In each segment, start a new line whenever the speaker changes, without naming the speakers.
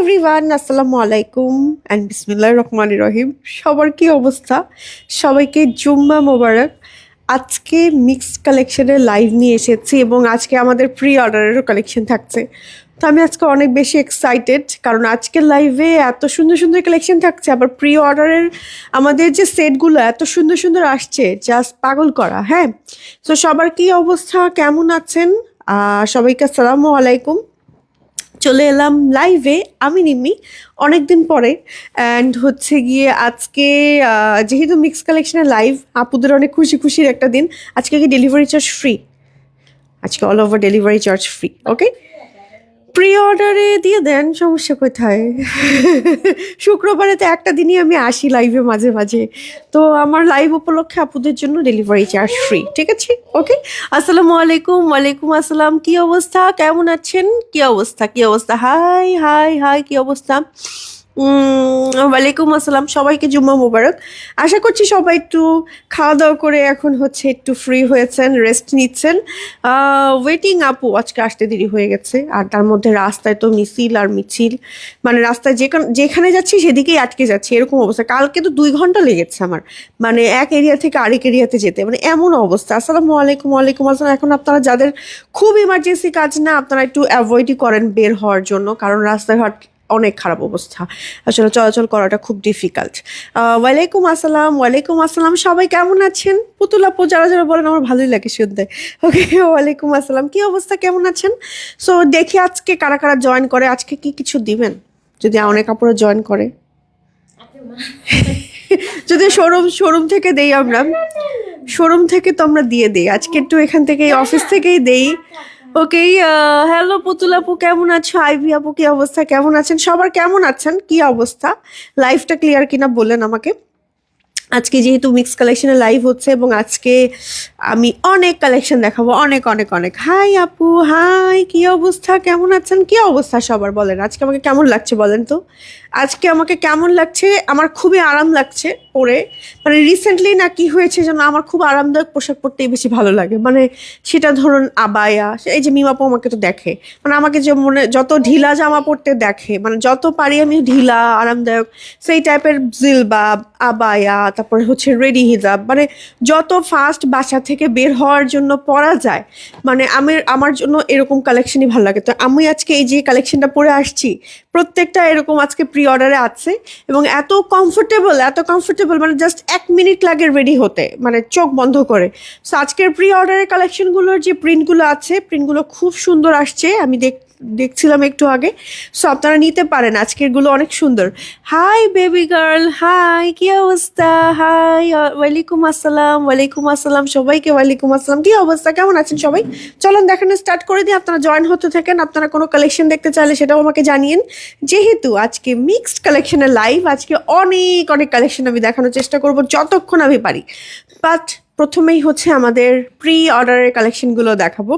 Everyone, আসসালামু আলাইকুম and বিসমিল্লাহির রহমানির রহিম। সবার কি অবস্থা? সবাইকে জুম্মা মোবারক। আজকে মিক্সড কালেকশনের লাইভ নিয়ে এসেছি এবং আজকে আমাদের প্রি অর্ডারেরও কালেকশন থাকছে। তো আমি আজকে অনেক বেশি এক্সাইটেড, কারণ আজকের লাইভে এত সুন্দর সুন্দর কালেকশন থাকছে। আবার প্রি অর্ডারের আমাদের যে সেটগুলো এত সুন্দর সুন্দর আসছে, জাস্ট পাগল করা। হ্যাঁ, তো সবার কি অবস্থা, কেমন আছেন? সবাইকে আসসালামু আলাইকুম। চলে এলাম লাইভে, আমি নিমি অনেকদিন পরে। অ্যান্ড হচ্ছে গিয়ে আজকে যেহেতু মিক্স কালেকশনের লাইভ, আপুদের অনেক খুশি খুশির একটা দিন। আজকে কি ডেলিভারি চার্জ ফ্রি? আজকে all over delivery charge free. Okay, pre অর্ডারে দিয়ে দেন, সমস্যা কোথায়? শুক্রবারে তো একটা দিনই আমি আসি লাইভে মাঝে মাঝে, তো আমার লাইভ উপলক্ষে আপুদের জন্য ডেলিভারি চার্জ ফ্রি, ঠিক আছে? ওকে, আসসালামু আলাইকুম। ওয়ালাইকুম আসসালাম। কি অবস্থা, কেমন আছেন? কি অবস্থা, কি অবস্থা? হাই হাই হাই, কি অবস্থা? ওয়ালাইকুম আসসালাম, সবাইকে জুম্মা মোবারক। আশা করছি সবাই একটু খাওয়া দাওয়া করে এখন হচ্ছে একটু ফ্রি হয়েছেন, রেস্ট নিচ্ছেন। ওয়েটিং আপু আজকে আসতে দেরি হয়ে গেছে, আর তার মধ্যে রাস্তায় তো মিছিল আর মিছিল, মানে রাস্তায় যেখানে যাচ্ছি সেদিকেই আটকে যাচ্ছি, এরকম অবস্থা। কালকে তো 2 ঘন্টা লেগেছে আমার, মানে এক এরিয়া থেকে আরেক এরিয়াতে যেতে, মানে এমন অবস্থা। আসসালামু আলাইকুম। ওয়ালাইকুম আসসালাম। এখন আপনারা যাদের খুব ইমার্জেন্সি কাজ না, আপনারা একটু অ্যাভয়েডই করেন বের হওয়ার জন্য, কারণ রাস্তাঘাট অনেক খারাপ অবস্থা, আসলে চলাচল করাটা খুব ডিফিকাল্ট। ওয়ালাইকুম আসসালাম। ওয়ালাইকুম আসসালাম, সবাই কেমন আছেন? পুতুল আপু যারা যারা বলেন আমার ভালোই লাগে শুনতে। ওকে, ওয়ালাইকুম আসসালাম, কি অবস্থা, কেমন আছেন? সো দেখি আজকে কারা কারা জয়েন করে। আজকে কি কিছু দিবেন যদি অনেক আপুরা জয়েন করে? যদি শোরুম থেকে দেই, আমরা শোরুম থেকে তো আমরা দিয়ে দিই, আজকে একটু এখান থেকে অফিস থেকেই দেই। ওকে, হ্যালো পুতুল আপু, কেমন আছো? আইভি আপু, কি অবস্থা, কেমন আছেন? সবার কেমন আছেন, কি অবস্থা? লাইফটা ক্লিয়ার কিনা বললেন আমাকে। আজকে যেহেতু মিক্স কালেকশনের লাইভ হচ্ছে এবং আজকে আমি অনেক কালেকশন দেখাবো, অনেক অনেক অনেক। হাই আপু, হাই, কি অবস্থা, কেমন আছেন? কি অবস্থা সবার, বলেন আজকে আমাকে কেমন লাগছে বলেন তো। আজকে আমাকে কেমন লাগছে? আমার খুবই আরাম লাগছে পরে, মানে রিসেন্টলি না কি হয়েছে যেন আমার খুব আরামদায়ক পোশাক পরতেই বেশি ভালো লাগে। মানে সেটা ধরুন আবায়া, এই যে মিমাপু আমাকে তো দেখে, মানে আমাকে যে মনে যত ঢিলা জামা পরতে দেখে, মানে যত পারি আমি ঢিলা আরামদায়ক সেই টাইপের জিলবাব, আবায়া, তারপরে হচ্ছে রেডি হিজাব, মানে যত ফাস্ট বাসা থেকে বের হওয়ার জন্য পরা যায়, মানে আমার জন্য এরকম কালেকশনই ভালো লাগে। তো আমি আজকে এই যে কালেকশনটা পরে আসছি, প্রত্যেকটা এরকম আজকে প্রি অর্ডারে আছে এবং এত কমফোর্টেবল, মানে জাস্ট 1 মিনিট লাগে রেডি হতে, মানে চোখ বন্ধ করে। সো আজকের প্রি অর্ডারের কালেকশনগুলোর যে প্রিন্টগুলো আছে, প্রিন্টগুলো খুব সুন্দর আসছে, আমি দেখছিলাম একটু আগে। সো আপনারা নিতে পারেন, আজকের গুলো অনেক সুন্দর। হাই বেবি গার্ল, হাই, কি অবস্থা? হাই, ওয়ালাইকুম আসসালাম। ওয়ালাইকুম আসসালাম সবাইকে, ওয়ালাইকুম আসসালাম, কি অবস্থা, কেমন আছেন সবাই? চলুন দেখানো স্টার্ট করে দিই। আপনারা জয়েন হতে থাকেন, আপনারা কোনো কালেকশন দেখতে চাইলে সেটাও আমাকে জানিয়েন। যেহেতু আজকে মিক্সড কালেকশনের লাইভ, আজকে অনেক অনেক কালেকশন আমি দেখানোর চেষ্টা করব যতক্ষণ আমি পারি। বাট প্রথমেই হচ্ছে আমাদের প্রি অর্ডারের কালেকশনগুলো দেখাবো।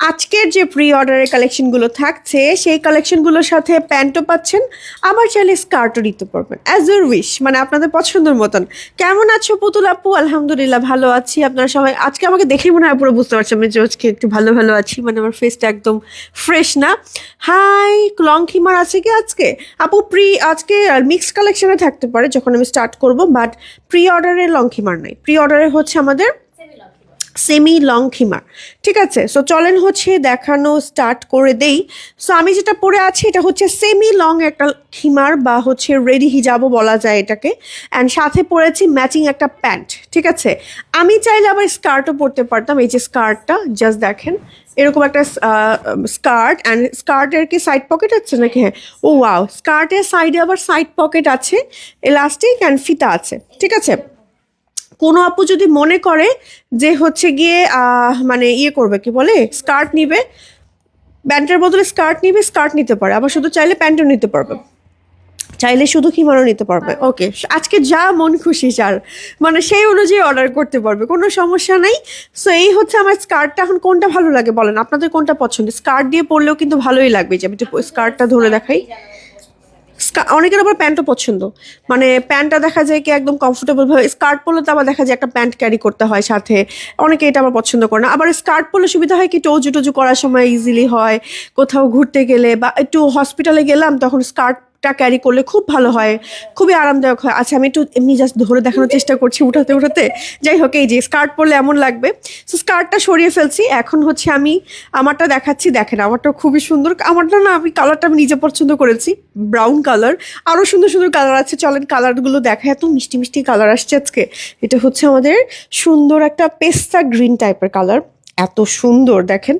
আজকের যে প্রি অর্ডারের কালেকশনগুলো থাকছে, সেই কালেকশনগুলোর সাথে প্যান্টও পাচ্ছেন, আবার চাইলে স্কার্টও নিতে পারবেন, অ্যাজ ইউর উইশ, মানে আপনাদের পছন্দের মতন। কেমন আছো পুতুল আপু? আলহামদুলিল্লাহ ভালো আছি। আপনারা সবাই আজকে আমাকে দেখে মনে হয় পুরো বুঝতে পারছেন আমি যে আজকে একটু ভালো ভালো আছি, মানে আমার ফেসটা একদম ফ্রেশ না। হাই, লং খিমার আছে কি আজকে? আপু আজকে মিক্সড কালেকশনে থাকতে পারে যখন আমি স্টার্ট করব, বাট প্রি অর্ডারের লং খিমার নাই। প্রি অর্ডারে হচ্ছে আমাদের সেমি লং খিমার, ঠিক আছে? সো চলেন হচ্ছে দেখানো স্টার্ট করে দেই। সো আমি যেটা পরে আছি এটা হচ্ছে সেমি লং একটা খিমার, বা হচ্ছে রেডি হিজাবও বলা যায় এটাকে। অ্যান্ড সাথে পরেছি ম্যাচিং একটা প্যান্ট, ঠিক আছে? আমি চাইলে আবার স্কার্টও পরতে পারতাম। এই যে স্কার্টটা জাস্ট দেখেন, এরকম একটা স্কার্ট, অ্যান্ড স্কার্টের কি সাইড পকেট আছে নাকি? হ্যাঁ, ও ওয়াও, স্কার্টের সাইডে আবার সাইড পকেট আছে, এলাস্টিক অ্যান্ড ফিতা আছে, ঠিক আছে? কোনো আপু যদি মনে করে যে হচ্ছে গিয়ে মানে ইয়ে করবে, কি বলে, স্কার্ট নিবে, প্যান্টের বদলে স্কার্ট নিবে, স্কার্ট নিতে পারে, আবার শুধু চাইলে প্যান্টও নিতে পারবে, চাইলে শুধু খিমারও নিতে পারবে। ওকে, আজকে যা মন খুশি যার, মানে সেই অনুযায়ী অর্ডার করতে পারবে, কোনো সমস্যা নাই। সো এই হচ্ছে আমার স্কার্টটা। এখন কোনটা ভালো লাগে বলেন, আপনাদের কোনটা পছন্দ? স্কার্ট দিয়ে পরলেও কিন্তু ভালোই লাগবে। যে আমি একটু স্কার্টটা ধরে দেখাই, অনেকের আবার প্যান্টও পছন্দ, মানে প্যান্টটা দেখা যায় কি একদম কমফোর্টেবল ভাবে, স্কার্ট পরলে তো আবার দেখা যায় একটা প্যান্ট ক্যারি করতে হয় সাথে, অনেকে এটা আবার পছন্দ করে না। আবার স্কার্ট পরলে সুবিধা হয় কি টজু টজু করার সময় ইজিলি হয়, কোথাও ঘুরতে গেলে বা একটু হসপিটালে গেলাম তখন স্কার্টটা ক্যারি করলে খুব ভালো হয়, খুবই আরামদায়ক হয়। আচ্ছা আমি একটু এমনি জাস্ট ধরে দেখানোর চেষ্টা করছি উঠাতে উঠাতে, যাই হোক এই যে স্কার্ট পরলে এমন লাগবে। সো স্কার্টটা সরিয়ে ফেলছি, এখন হচ্ছে আমি আমারটা দেখাচ্ছি। দেখেন আমারটা খুবই সুন্দর, আমারটা না আমি কালারটা আমি নিজে পছন্দ করেছি, ব্রাউন কালার। আরো সুন্দর সুন্দর কালার আছে, চলেন কালারগুলো দেখা। এত মিষ্টি মিষ্টি কালার আসছে আজকে। এটা হচ্ছে আমাদের সুন্দর একটা পেস্তা গ্রিন টাইপের কালার, এত সুন্দর দেখেন।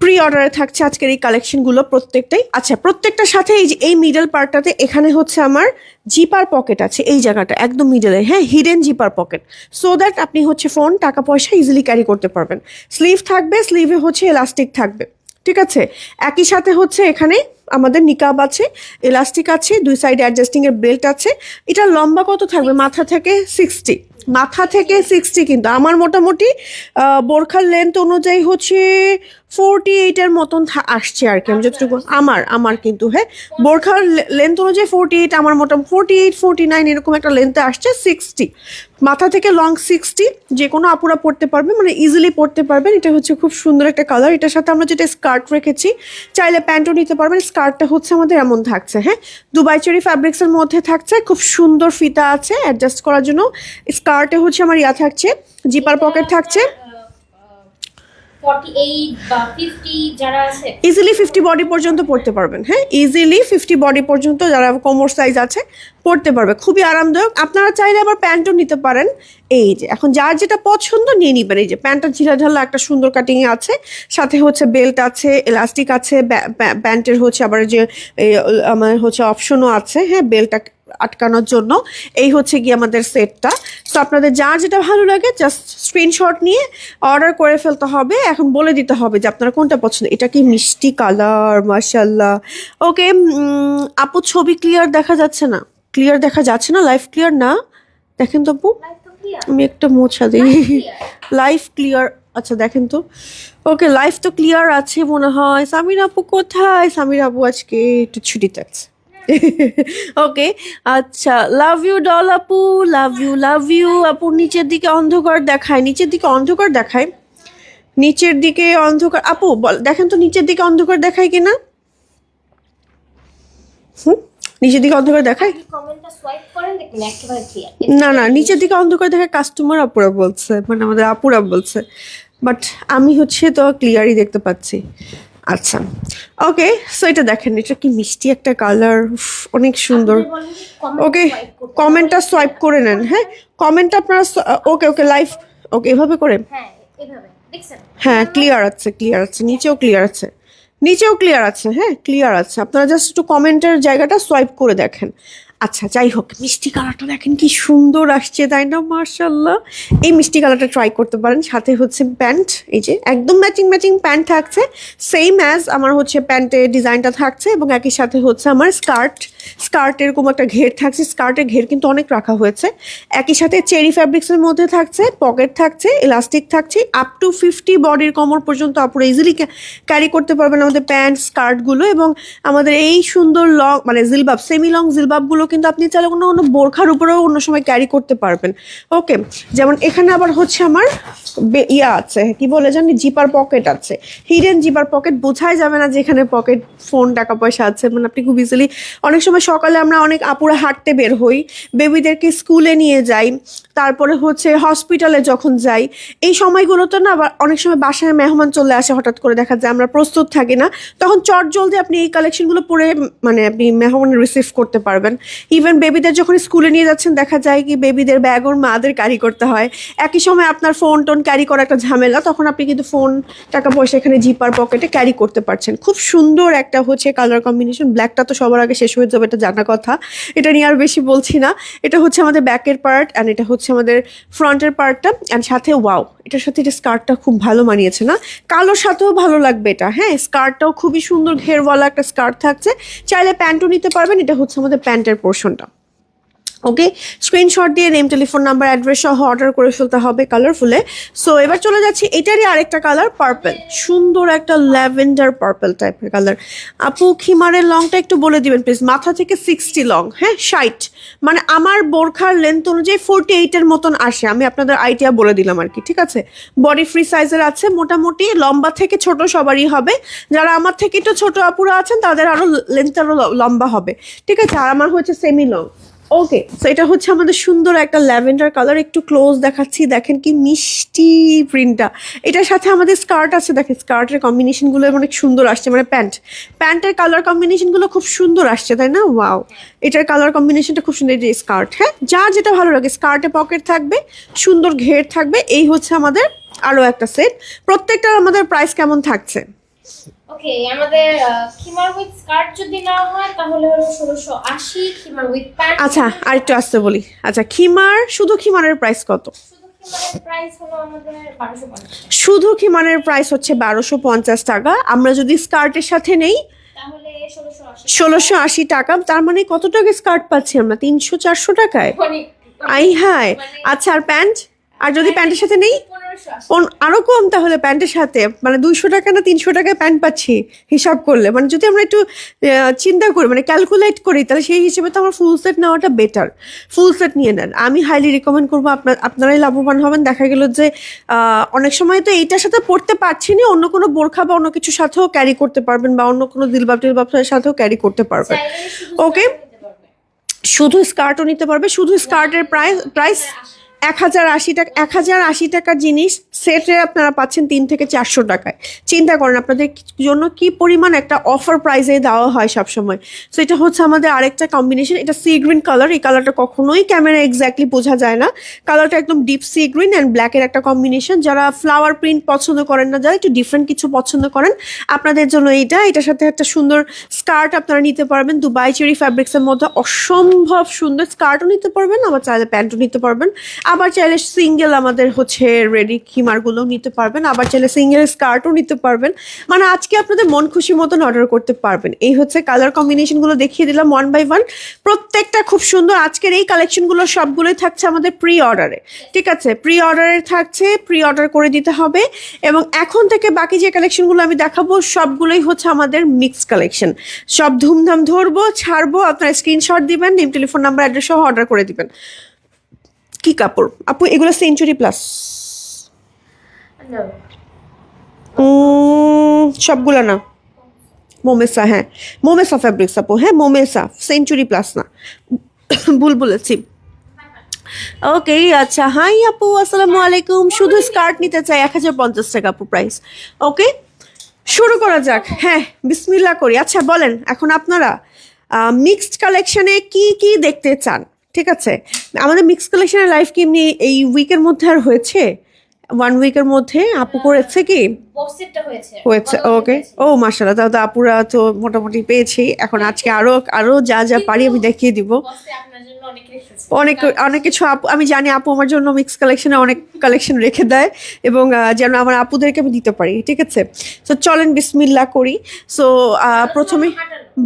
প্রি অর্ডারে থাকছে আজকের এই কালেকশনগুলো প্রত্যেকটাই। আচ্ছা প্রত্যেকটার সাথে এই যে এই মিডল পার্টটাতে এখানে হচ্ছে আমার জিপার পকেট আছে, এই জায়গাটা একদম মিডলে, হ্যাঁ hidden zipper pocket, so that আপনি হচ্ছে ফোন টাকা পয়সা ইজিলি ক্যারি করতে পারবেন। স্লিভ থাকবে, স্লিভে হচ্ছে এলাস্টিক থাকবে, ঠিক আছে। একই সাথে হচ্ছে এখানে আমাদের নিকাব আছে, এলাস্টিক আছে, দুই সাইডে অ্যাডজাস্টিং এর বেল্ট আছে। এটা লম্বা কত থাকবে? মাথা থেকে 60, মাথা থেকে 60, কিন্তু আমার মোটামুটি বোরখার লেন্থ অনুযায়ী হচ্ছে 48-এর মতন আসছে আর কি, আমি যতটুকু আমার কিন্তু হ্যাঁ বোরখার লেন্থ অনুযায়ী 48, আমার মোটামুটি 48-49 এরকম একটা লেন্থে আসছে। 60 মাথা থেকে লং 60, যে কোনো আপুরা পড়তে পারবে, মানে ইজিলি পড়তে পারবেন। এটা হচ্ছে খুব সুন্দর একটা কালার। এটার সাথে আমরা যেটা স্কার্ট রেখেছি, চাইলে প্যান্টও নিতে পারবেন। স্কার্টটা হচ্ছে আমাদের এমন থাকছে, হ্যাঁ দুবাই চেরি ফ্যাব্রিক্সের মধ্যে থাকছে, খুব সুন্দর ফিতা আছে অ্যাডজাস্ট করার জন্য। স্কার্টে হচ্ছে আমার থাকছে, জিপার পকেট থাকছে।
48 বা 50 যারা আছে
ইজিলি 50 বডি পর্যন্ত পড়তে পারবেন, হ্যাঁ ইজিলি 50 বডি পর্যন্ত যারা কোমর সাইজ আছে পড়তে পারবে, খুবই আরামদায়ক। আপনারা চাইলে আবার প্যান্টও নিতে পারেন। এই যে এখন যার যেটা পছন্দ নিয়ে নিবেন। এই যে প্যান্টটা ঢিলাঢালা একটা সুন্দর কাটিং আছে, সাথে হচ্ছে বেল্ট আছে, এলাস্টিক আছে, প্যান্টের হচ্ছে আবার যে আমার হচ্ছে অপশনও আছে, হ্যাঁ বেল্টটা আটকানোর জন্য। এই হচ্ছে কি আমাদের সেটটা। সো আপনাদের যার যেটা ভালো লাগে জাস্ট স্ক্রিনশট নিয়ে অর্ডার করে ফেলতে হবে। এখন বলে দিতে হবে যে আপনারা কোনটা পছন্দ। এটা কি মিষ্টি কালার, মাশাআল্লাহ। ওকে আপু ছবি ক্লিয়ার দেখা যাচ্ছে না, ক্লিয়ার দেখা যাচ্ছে না, লাইভ ক্লিয়ার না, দেখেন তো আপু আমি একটা মোছা দিই। লাইভ ক্লিয়ার, আচ্ছা দেখেন তো। ওকে লাইভ তো ক্লিয়ার আছে মনে হয়। সামির আপু কোথায়? সামির আপু আজকে একটু ছুটিতে আছে। ওকে আচ্ছা, লাভ ইউ ডল আপু, লাভ ইউ আপু। নিচের দিকে অন্ধকার দেখায়, নিচের দিকে অন্ধকার দেখায়, নিচের দিকে অন্ধকার। আপু দেখেন তো নিচের দিকে অন্ধকার দেখায় কিনা। নিচের দিকে অন্ধকার দেখায়?
কমেন্টটা সোয়াইপ করেন দেখুন একেবারে ক্লিয়ার।
না নিচের দিকে অন্ধকার দেখায় কাস্টমার আপুরা বলছে, মানে আমাদের আপুরা বলছে, বাট আমি হচ্ছে তো ক্লিয়ারই দেখতে পাচ্ছি। আচ্ছা ওকে, সো এটা দেখেন, এটা কি মিষ্টি একটা কালার, অনেক সুন্দর। ওকে কমেন্টটা সোয়াইপ করে নেন, হ্যাঁ কমেন্টটা আপনারা ওকে লাইভ ওকে এভাবে করে,
হ্যাঁ এভাবে দেখছেন,
হ্যাঁ ক্লিয়ার আছে, ক্লিয়ার আছে, নিচেও ক্লিয়ার আছে, নিচেও ক্লিয়ার আছে, হ্যাঁ ক্লিয়ার আছে। আপনারা জাস্ট একটু কমেন্টের জায়গাটা সোয়াইপ করে দেখেন। আচ্ছা যাই হোক, মিষ্টি কালারটা দেখেন কি সুন্দর আসছে, তাই না? মার্শাল্লাহ, এই মিষ্টি কালারটা ট্রাই করতে পারেন। সাথে হচ্ছে প্যান্ট, এই যে একদম ম্যাচিং প্যান্ট থাকছে, সেম অ্যাজ আমার হচ্ছে প্যান্টের ডিজাইনটা থাকছে, এবং একই সাথে হচ্ছে আমার স্কার্ট এরকম একটা ঘের থাকছে। স্কার্টের ঘের কিন্তু অনেক রাখা হয়েছে। একই সাথে চেরি ফ্যাব্রিক্সের মধ্যে থাকছে, পকেট থাকছে, ইলাস্টিক থাকছে, আপ টু 50 বডির কোমর পর্যন্ত আপনারা ইজিলি ক্যারি করতে পারবেন আমাদের প্যান্ট স্কার্টগুলো। এবং আমাদের এই সুন্দর লং মানে জিলবাব, সেমি লং জিলবাবগুলো কিন্তু আপনি চাইলে কোনো বোরখার উপরেও অন্য সময় ক্যারি করতে পারবেন। ওকে যেমন এখানে আবার হচ্ছে আমার আছে, কি বলে জানি, জিপার পকেট আছে, হিডেন জিপার পকেট। বোঝাই যাবে না যে এখানে পকেট, ফোন, টাকা পয়সা আছে, মানে আপনি খুব ইজিলি। অনেক সময় সকালে আমরা অনেক আপুরা হাঁটতে বের হই, বেবিদেরকে স্কুলে নিয়ে যাই, তারপরে হচ্ছে হসপিটালে যখন যাই, এই সময়গুলোতে না আবার অনেক সময় বাসায় মেহমান চলে আসে, হঠাৎ করে দেখা যায় আমরা প্রস্তুত থাকি না, তখন চট জলদি আপনি এই কালেকশনগুলো পরে মানে আপনি মেহমান রিসিভ করতে পারবেন। ইভেন বেবিদের যখন স্কুলে নিয়ে যাচ্ছেন দেখা যায় কি বেবিদের ব্যাগ ওর মাদের ক্যারি করতে হয়, একই সময় আপনার ফোন টোন ক্যারি করা একটা ঝামেলা, তখন আপনি কিন্তু ফোন, টাকা পয়সা এখানে জিপার পকেটে ক্যারি করতে পারছেন। খুব সুন্দর একটা হচ্ছে কালার কম্বিনেশন। ব্ল্যাকটা তো সবার আগে শেষ হয়ে যাবে, এটা জানা কথা, এটা নিয়ে আর বেশি বলছি না। এটা হচ্ছে আমাদের ব্যাকের পার্ট, অ্যান্ড এটা হচ্ছে আমাদের ফ্রন্টের পার্টটা, অ্যান্ড সাথে ওয়াও, এটার সাথে এটা স্কার্টটা খুব ভালো মানিয়েছে না, কালোর সাথেও ভালো লাগবে এটা। হ্যাঁ স্কার্টটাও খুবই সুন্দর, ঘেরওয়ালা একটা স্কার্ট থাকছে, চাইলে প্যান্টও নিতে পারবেন। এটা হচ্ছে আমাদের প্যান্টের পোর্শনটা। ওকে, স্ক্রিনশট দিয়ে নেম, টেলিফোন নাম্বার, অ্যাড্রেস সহ অর্ডার করে ফেলতে হবে কালারফুলে। সো এবার চলে যাচ্ছি, এটারই আরেকটা কালার পার্পল, সুন্দর একটা ল্যাভেন্ডার পার্পল টাইপের কালার। আপু খিমারের লংটা একটু বলে দিবেন প্লিজ। মাথা থেকে 60 লং, হ্যাঁ 60, মানে আমার বোরখার লেন্থ অনুযায়ী 48-এর মতন আসে। আমি আপনাদের আইডিয়া বলে দিলাম আর কি, ঠিক আছে। বডি ফ্রি সাইজের আছে, মোটামুটি লম্বা থেকে ছোট সবারই হবে। যারা আমার থেকে একটু ছোট আপুরা আছেন তাদের আরো লেন্থ আরো লম্বা হবে, ঠিক আছে। আর আমার হচ্ছে সেমি লং। ওকে, সো এটা হচ্ছে আমাদের সুন্দর একটা ল্যাভেন্ডার কালার, একটু ক্লোজ দেখাচ্ছি, দেখেন কি মিষ্টি প্রিন্টটা। এটার সাথে আমাদের স্কার্ট আছে, দেখেন স্কার্টের কম্বিনেশনগুলো অনেক সুন্দর আসছে, মানে প্যান্টের কালার কম্বিনেশনগুলো খুব সুন্দর আসছে, তাই না? ওয়াও, এটার কালার কম্বিনেশনটা খুব সুন্দর। যে স্কার্ট, হ্যাঁ যার যেটা ভালো লাগে, স্কার্টে পকেট থাকবে, সুন্দর ঘের থাকবে। এই হচ্ছে আমাদের আরও একটা সেট। প্রত্যেকটার আমাদের প্রাইস কেমন থাকছে?
ওকে, আমাদের খিমার উইথ স্কার্ট যদি না হয় তাহলে হলো 1680, খিমার উইথ প্যান্ট।
আচ্ছা আরেকটু আসতে বলি, আচ্ছা খিমার, শুধু খিমারের প্রাইস কত?
শুধু খিমারের প্রাইস হলো আমাদের 1250,
শুধু খিমারের প্রাইস হচ্ছে 1250 টাকা। আমরা যদি স্কার্টের সাথে নেই
তাহলে 1680।
1680 টাকা। তার মানে কত টাকা স্কার্ট পাচ্ছি আমরা? 300-400 টাকায়।
অনেক
আই হায়। আচ্ছা আর প্যান্ট, আর যদি প্যান্টের সাথে নেই
1580।
আরো কম, তাহলে প্যান্টের সাথে মানে 200 টাকা না 300 টাকায় প্যান্ট পাচ্ছি হিসাব করলে। মানে যদি আমরা একটু চিন্তা করি, মানে ক্যালকুলেট করি, তাহলে সেই হিসেবে তো আমার ফুল সেট নেওয়াটা বেটার। ফুল সেট নিয়ে নেন, আমি হাইলি রিকমেন্ড করবো। আপনারাই লাভবান হবেন। দেখা গেল যে অনেক সময় তো এইটার সাথে পড়তে পারছি না, অন্য কোনো বোরখা বা অন্য কিছুর সাথেও ক্যারি করতে পারবেন, বা অন্য কোনো দিলবাব টিলবাবের সাথেও ক্যারি করতে পারবেন।
চাইলে শুধু
ওকে,
স্কার্ট নিতে পারবে।
শুধু স্কার্টও নিতে পারবে। শুধু স্কার্টের প্রাইস 1080 টাকা। 1080 টাকার জিনিস সেটে আপনারা পাচ্ছেন 3 থেকে 400 টাকায়। চিন্তা করেন আপনাদের জন্য কি পরিমাণ একটা অফার প্রাইসে দেওয়া হয় সবসময়। সো এটা হচ্ছে আমাদের আরেকটা কম্বিনেশন। এটা সি গ্রিন কালার। এই কালারটা কখনোই ক্যামেরা এক্স্যাক্টলি বোঝা যায় না। কালারটা একদম ডিপ সি গ্রিন অ্যান্ড ব্ল্যাকের একটা কম্বিনেশন। যারা ফ্লাওয়ার প্রিন্ট পছন্দ করেন না, যারা একটু ডিফারেন্ট কিছু পছন্দ করেন, আপনাদের জন্য এটার সাথে একটা সুন্দর স্কার্ট আপনারা নিতে পারবেন। দুবাই চেরি ফ্যাব্রিক্সের মধ্যে অসম্ভব সুন্দর স্কার্টও নিতে পারবেন, আবার চাইলে প্যান্টও নিতে পারবেন। আবার চাইলে সিঙ্গেল আমাদের হচ্ছে রেডি খিমারগুলো নিতে পারবেন, আবার চাইলে সিঙ্গেল স্কার্টও নিতে পারবেন। মানে আজকে আপনাদের মন খুশি মতন অর্ডার করতে পারবেন। এই হচ্ছে কালার কম্বিনেশনগুলো দেখিয়ে দিলাম 1 by 1, প্রত্যেকটা খুব সুন্দর। আজকের এই কালেকশনগুলো সবগুলোই থাকছে আমাদের প্রি অর্ডারে, ঠিক আছে। প্রি অর্ডারে থাকছে, প্রি অর্ডার করে দিতে হবে। এবং এখন থেকে বাকি যে কালেকশনগুলো আমি দেখাবো সবগুলোই হচ্ছে আমাদের মিক্স কালেকশন। সব ধুমধাম ধরবো, ছাড়বো, আপনারা স্ক্রিনশট দিবেন, নেম, টেলিফোন নাম্বার, অ্যাড্রেস সহ অর্ডার করে দিবেন। কি কাপড় আপু এগুলো? সেঞ্চুরি প্লাস
No,
সবগুলো না, মোমেসা। হ্যাঁ মোমেসা ফ্যাব্রিক্স আপু, হ্যাঁ মোমেসা, সেঞ্চুরি প্লাস না, ভুল বলেছি। ওকে আচ্ছা, হাই আপু আসসালামু আলাইকুম। শুধু স্কার্ট নিতে চাই, 1050 টাকা আপু প্রাইস। ওকে শুরু করা যাক। হ্যাঁ বিসমিল্লাহ করি। আচ্ছা বলেন এখন আপনারা মিক্সড কালেকশনে কি কি দেখতে চান? ঠিক আছে, আমাদের মিক্সড কালেকশনের লাইভ কি এমনি এই উইকের মধ্যে আর হয়েছে? 1 উইকের মধ্যে আপু করেছে কি?
বক্সেটটা হয়েছে।
ওকে, ও মাশাআল্লাহ, তাহলে আপুরা তো মোটামুটি পেয়েছি। এখন আজকে আরো যা যা পারি আমি দেখিয়ে দিব।
বক্সে আপনার জন্য অনেক রেখেছি।
অনেক কিছু আপু, আমি জানি আপু আমার জন্য মিক্স কালেকশনে অনেক কালেকশন রেখে দেয়, এবং যেন আমার আপুদেরকে আমি দিতে পারি। ঠিক আছে, তো চলেন বিসমিল্লাহ করি। সো প্রথমে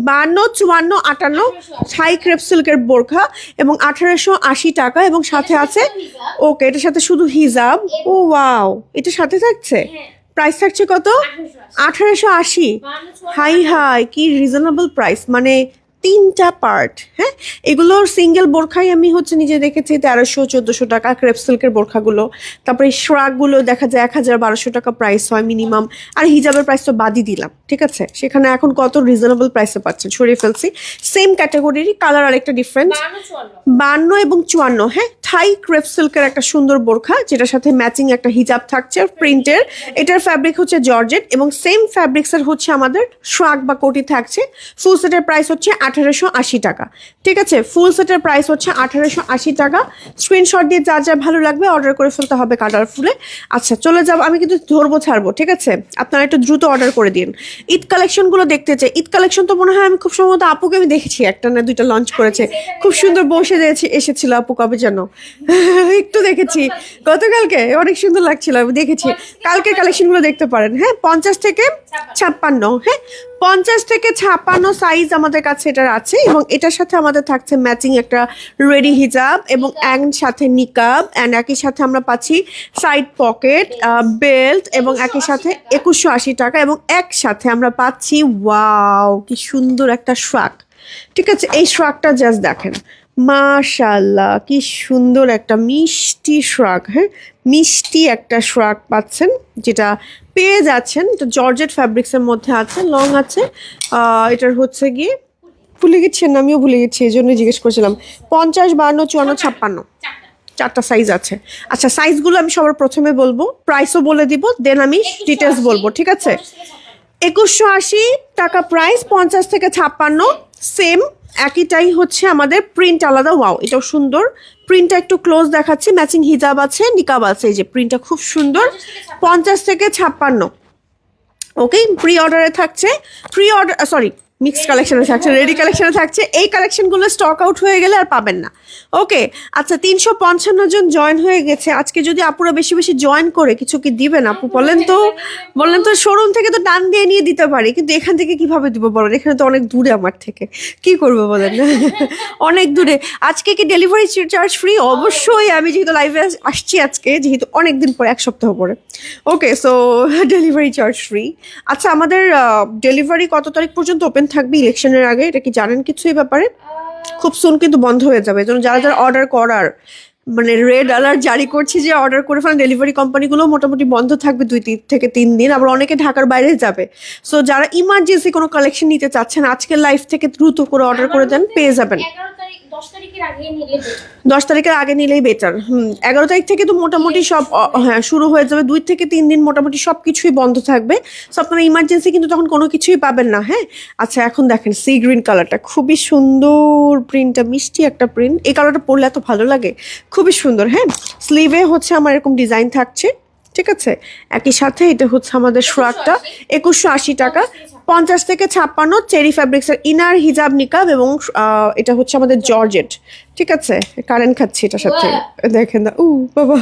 52, 54, 58 হাই ক্রেপ সিল্কের বোরখা এবং 1880 টাকা, এবং সাথে আছে ওকে এটার সাথে শুধু হিজাব। ও ওয়াও, এটার সাথে থাকছে। প্রাইস থাকছে কত? 1880। হাই কি রিজনেবল প্রাইস, মানে 3টা পার্ট। হ্যাঁ এগুলোর সিঙ্গেল বোরখাই আমি হচ্ছে নিজে দেখেছি 1300-1400 টাকা ক্রেপ সিল্কের বোরখাগুলো। তারপরে শ্রাকগুলো দেখা যায় 1000-1200 টাকা প্রাইস হয় মিনিমাম। আর হিজাবের প্রাইস তো বাদই দিলাম, ঠিক আছে। সেখানে এখন কত রিজনেবল প্রাইসে পাচ্ছেন, সরিয়ে ফেলছি। সেম ক্যাটাগরিরই কালার আরেকটা ডিফারেন্ট। 52 এবং 54, হ্যাঁ থাই ক্রেপ সিল্কের একটা সুন্দর বোরখা, যেটার সাথে ম্যাচিং একটা হিজাব থাকছে প্রিন্টের। এটার ফ্যাব্রিক হচ্ছে জর্জেট, এবং সেম ফ্যাব্রিক্সের হচ্ছে আমাদের শ্রাক বা কোটি থাকছে। ফুল সেটের প্রাইস হচ্ছে 1880 টাকা। ঠিক আছে, ফুল সেটের প্রাইস হচ্ছে 1880 টাকা। স্ক্রিনশট দিয়ে যা যা ভালো লাগবে অর্ডার করে ফেলতে হবে কালারফুলে। আচ্ছা চলে যাব, আমি কিন্তু ধরবো ছাড়বো, ঠিক আছে। আপনারা একটু দ্রুত অর্ডার করে দিন। ঈদ কালেকশনগুলো দেখতে চাই। ঈদ কালেকশন তো মনে হয় আমি খুব সম্ভবত আপুকে আমি দেখেছি, একটা না দুইটা লঞ্চ করেছে, খুব সুন্দর বসে এসেছিল আপু। কবে যেন একটু দেখেছি, গতকালকে অনেক সুন্দর লাগছিল, আমি দেখেছি। কালকের কালেকশনগুলো দেখতে পারেন। হ্যাঁ 50 থেকে 56, হ্যাঁ 50 থেকে 56 সাইজ আমাদের কাছে এটা সেটার আছে এবং এটার সাথে আমাদের থাকছে ম্যাচিং একটা রেডি হিজাব এবং অ্যান্ড সাথে নিকাব অ্যান্ড একই সাথে আমরা পাচ্ছি সাইড পকেট বেল্ট এবং একই সাথে 2180 টাকা এবং একসাথে আমরা পাচ্ছি ওয়াও কি সুন্দর একটা শ্রাক। ঠিক আছে, এই শ্রাকটা জাস্ট দেখেন, মাশাআল্লাহ কি সুন্দর একটা মিষ্টি শ্রাক। হ্যাঁ, মিষ্টি একটা শ্রাক পাচ্ছেন, যেটা পেয়ে যাচ্ছেন। এটা জর্জেট ফ্যাব্রিক্সের মধ্যে আছে, লং আছে। এটার হচ্ছে গিয়ে ভুলে গেছেন, আমিও ভুলে গেছি, এই জন্য জিজ্ঞেস করছিলাম। 50, 52, 54, 56 চারটা সাইজ আছে। আচ্ছা, সাইজগুলো আমি সবার প্রথমে বলবো, প্রাইসও বলে দিব, দেন আমি ডিটেলস বলবো। ঠিক আছে, 2180 টাকা প্রাইস, 50 থেকে 56 সেম একইটাই হচ্ছে আমাদের, প্রিন্ট আলাদা। ওয়াও, এটাও সুন্দর, প্রিন্টটা একটু ক্লোজ দেখাচ্ছি, ম্যাচিং হিজাব আছে, নিকাব আছে, এই যে প্রিন্টটা খুব সুন্দর। 50 থেকে 56 ওকে, প্রি অর্ডারে থাকছে, প্রি অর্ডার সরি মিক্সড কালেকশনে থাকছে, রেডি কালেকশনে থাকছে। এই কালেকশনগুলো স্টক আউট হয়ে গেলে আর পাবেন না। ওকে, আচ্ছা 355 জন জয়েন হয়ে গেছে আজকে। যদি আপুরা বেশি বেশি জয়েন করে কিছু কি দিবেন আপু বলেন তো? বললেন তো শোরুম থেকে তো টান দিয়ে নিয়ে দিতে পারি, কিন্তু এখান থেকে কিভাবে দিব বলেন? এখানে তো অনেক দূরে আমার থেকে, কি করবো বলেন? অনেক দূরে। আজকে কি ডেলিভারি চার্জ ফ্রি? অবশ্যই, আমি যেহেতু লাইভে আসছি আজকে, যেহেতু অনেকদিন পরে, এক সপ্তাহ পরে। ওকে, সো ডেলিভারি চার্জ ফ্রি। আচ্ছা, আমাদের ডেলিভারি কত তারিখ পর্যন্ত ওপেন থাকবে ইলেকশনের আগে, এটা কি জানেন কিছু এই ব্যাপারে? খুব সুন কিন্তু বন্ধ হয়ে যাবে, এই জন্য যারা যারা অর্ডার করার মানে রেড অ্যালার্ট জারি করছি যে অর্ডার করে ফেলেন, ডেলিভারি কোম্পানিগুলো মোটামুটি বন্ধ থাকবে 2 থেকে 3 দিন। আবার অনেকে ঢাকার বাইরে যাবে। সো যারা ইমার্জেন্সি কোনো কালেকশন নিতে চাচ্ছেন আজকের লাইভ থেকে দ্রুত করে অর্ডার করে দেন, পেয়ে যাবেন। 10 তারিখের আগে নিলেই বেটার। 11 তারিখ থেকে তো মোটামুটি সব হ্যাঁ শুরু হয়ে যাবে, 2 থেকে 3 দিন মোটামুটি সব কিছুই বন্ধ থাকবে। সো আপনারা ইমার্জেন্সি কিন্তু তখন কোনো কিছুই পাবেন না। হ্যাঁ, আচ্ছা এখন দেখেন সি গ্রিন কালারটা, খুবই সুন্দর প্রিন্টটা, মিষ্টি একটা প্রিন্ট। এই কালারটা পরলে এত ভালো লাগে, খুবই সুন্দর। হ্যাঁ, স্লিভে হচ্ছে আমার এরকম ডিজাইন থাকছে। ঠিক আছে, একই সাথে এটা হচ্ছে আমাদের শ্রাকটা, 2180 টাকা। 50 থেকে 56 চেরি ফ্যাব্রিক্সের ইনার হিজাব নিকাব এবং এটা হচ্ছে আমাদের জর্জেট। ঠিক আছে, কারেন্ট খাচ্ছি এটার সাথে, দেখেন না, বাবা।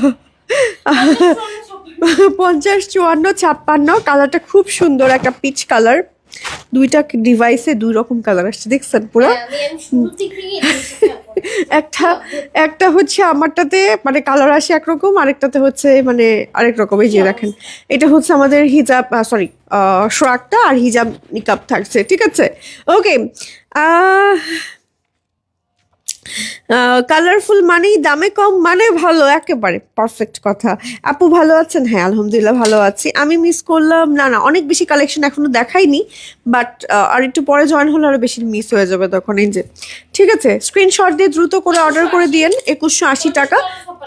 50, 54, 56 কালারটা খুব সুন্দর, একটা পিচ কালার। দুইটা ডিভাইসে 2 রকম কালার আসছে, দেখছেন পুরো। একটা হচ্ছে আমারটাতে মানে কালার আসে একরকম, আরেকটাতে হচ্ছে মানে আরেক রকম। এই যে দেখেন, এটা হচ্ছে আমাদের হিজাব সরি শ্রাকটা, আর হিজাব নিকাব থাকছে। ঠিক আছে, ওকে। কালারফুল মানেই দামে কম মানে ভালো, একেবারে পারফেক্ট কথা। আপু ভালো আছেন? হ্যাঁ আলহামদুলিল্লাহ ভালো আছি। আমি মিস করলাম, না অনেক বেশি কালেকশন এখনো দেখাইনি, বাট আর একটু পরে জয়েন হলে আরো বেশি মিস হয়ে যাবে তখন। এই যে ঠিক আছে, স্ক্রিনশট দিয়ে দ্রুত করে অর্ডার করে দিয়েন। 2180 টাকা,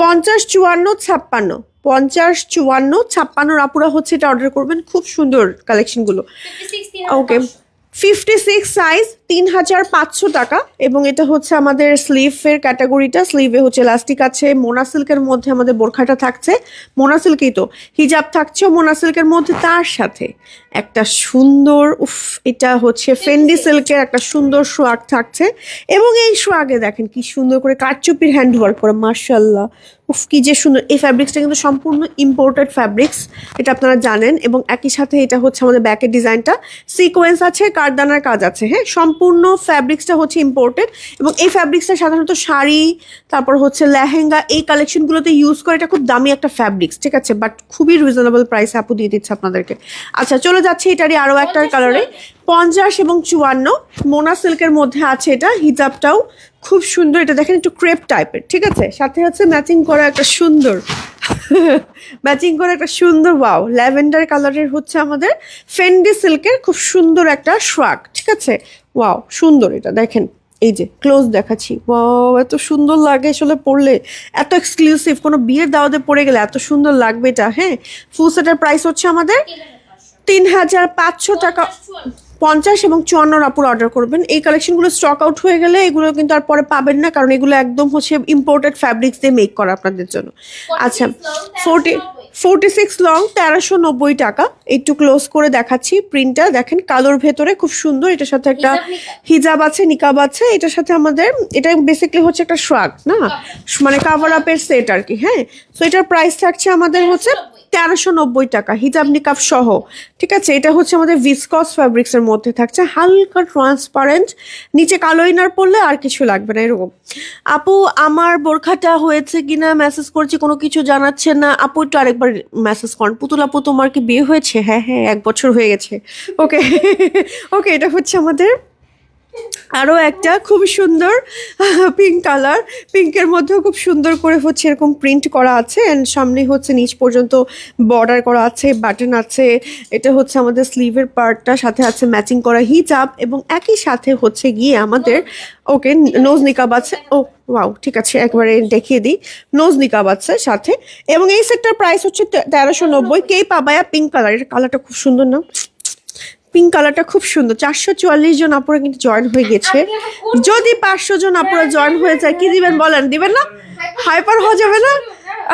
50, 54, 56, 50, 54, 56 আপুরা হচ্ছে এটা অর্ডার করবেন, খুব সুন্দর কালেকশনগুলো। ওকে, 56 সাইজ, 3500 টাকা এবং এটা হচ্ছে আমাদের স্লিভের ক্যাটাগরিটা। স্লিভে হচ্ছে ইলাস্টিক আছে, মোনা সিল্কের মধ্যে আমাদের বোরখাটা থাকছে, মোনা সিল্কেই তো হিজাব থাকছে মোনা সিল্কের মধ্যে, তার সাথে একটা সুন্দর এটা হচ্ছে ফেন্ডি সিল্কের একটা সুন্দর সোয়াগ থাকছে এবং এই সোয়াগে দেখেন কি সুন্দর করে কারচুপির হ্যান্ড ওয়ার্ক করে, মাশাআল্লাহ কি যে সুন্দর। এই ফ্যাব্রিক্সটা কিন্তু সম্পূর্ণ ইম্পোর্টেড ফ্যাব্রিক্স, এটা আপনারা জানেন। এবং একই সাথে এটা হচ্ছে আমাদের ব্যাকের ডিজাইনটা সিকোয়েন্স আছে, কারদানার কাজ আছে। হ্যাঁ, সম্পূর্ণ ফ্যাব্রিক্সটা হচ্ছে ইম্পোর্টেড এবং এই ফ্যাব্রিক্সটা সাধারণত শাড়ি, তারপর হচ্ছে লেহেঙ্গা, এই কালেকশনগুলোতে ইউজ করে। এটা খুব দামি একটা ফ্যাব্রিক্স, ঠিক আছে, বাট খুবই রিজনেবল প্রাইসে আপু দিয়ে দিচ্ছে আপনাদেরকে। আচ্ছা চলে যাচ্ছে এটারই আরও একটা কালারে, 50 এবং 54 মোনা সিল্কের মধ্যে আছে। এটা হিজাবটাও খুব সুন্দর, এটা দেখেন একটু ক্রেপ টাইপের। ঠিক আছে, সাথে হচ্ছে ম্যাচিং করা একটা সুন্দর ম্যাচিং করে একটা সুন্দর ওয়াও ল্যাভেন্ডার কালারের হচ্ছে আমাদের ফেন্ডি সিল্কের খুব সুন্দর একটা শ্রাক। ঠিক আছে, ওয়াও সুন্দর, এটা দেখেন, এই যে ক্লোজ দেখাচ্ছি, ওয়াও এত সুন্দর লাগে আসলে পরলে, এত এক্সক্লুসিভ, কোনো বিয়ের দাওয়াতে পরে গেলে এত সুন্দর লাগবে এটা। হ্যাঁ, ফুল সেটের প্রাইস হচ্ছে আমাদের 3500 টাকা। 50 এবং 54 আপুর অর্ডার করবেন। এই কালেকশনগুলো স্টক আউট হয়ে গেলে এগুলো কিন্তু আর পরে পাবেন না, কারণ এগুলো একদম হচ্ছে ইম্পোর্টেড ফ্যাব্রিক্স দিয়ে মেক করা আপনাদের জন্য। আচ্ছা, 46 লং, 1390 টাকা। একটু ক্লোজ করে দেখাচ্ছি প্রিন্টটা, দেখেন কালোর ভেতরে খুব সুন্দর। এটার সাথে একটা হিজাব আছে, নিকাব আছে। এটার সাথে আমাদের এটা বেসিক্যালি হচ্ছে একটা শ্রাগ না, মানে কাভার আপের সেট আর কি। হ্যাঁ, সো এটার প্রাইস থাকছে আমাদের হচ্ছে 1390 টাকা, হিজাব নিকাব সহ। ঠিক আছে, এটা হচ্ছে আমাদের ভিসকস ফ্যাব্রিক্স এর মধ্যে থাকছে, হালকা ট্রান্সপারেন্ট, নিচে কালো ইনার পরলে আর কিছু লাগবে না এরকম। আপু আমার বোরখাটা হয়েছে কিনা মেসেজ করছি, কোনো কিছু জানাচ্ছে না। আপু একটু আরেকবার মেসেজ করেন। পুতুল আপু তোমার কি বিয়ে হয়েছে? হ্যাঁ হ্যাঁ, 1 বছর হয়ে গেছে। ওকে ওকে, এটা হচ্ছে আমাদের আরো একটা খুব সুন্দর পিঙ্ক কালার, পিঙ্কের মধ্যেও খুব সুন্দর করে হচ্ছে এরকম প্রিন্ট করা আছে, এন্ড সামনে হচ্ছে নিচ পর্যন্ত বর্ডার করা আছে, বাটন আছে। এটা হচ্ছে আমাদের স্লিভের পার্টটা, সাথে আছে ম্যাচিং করা হিজাব, এবং একই সাথে হচ্ছে গিয়ে আমাদের ওকে নোজ নিকাব আছে। ও ওয়াও, ঠিক আছে, একবারে দেখিয়ে দিই, নোজ নিকাব আছে সাথে। এবং এই সেটটার প্রাইস হচ্ছে 1390। কে পাবায়া পিঙ্ক কালার, এর কালারটা খুব সুন্দর না? পিঙ্ক কালারটা খুব সুন্দর। 444 জন আপুরা কিন্তু জয়েন হয়ে গেছে। যদি 500 জন আপুরা জয়েন হয়ে যায় কি দিবেন বলেন? দিবেন না? হাইপার হয়ে যাবে না?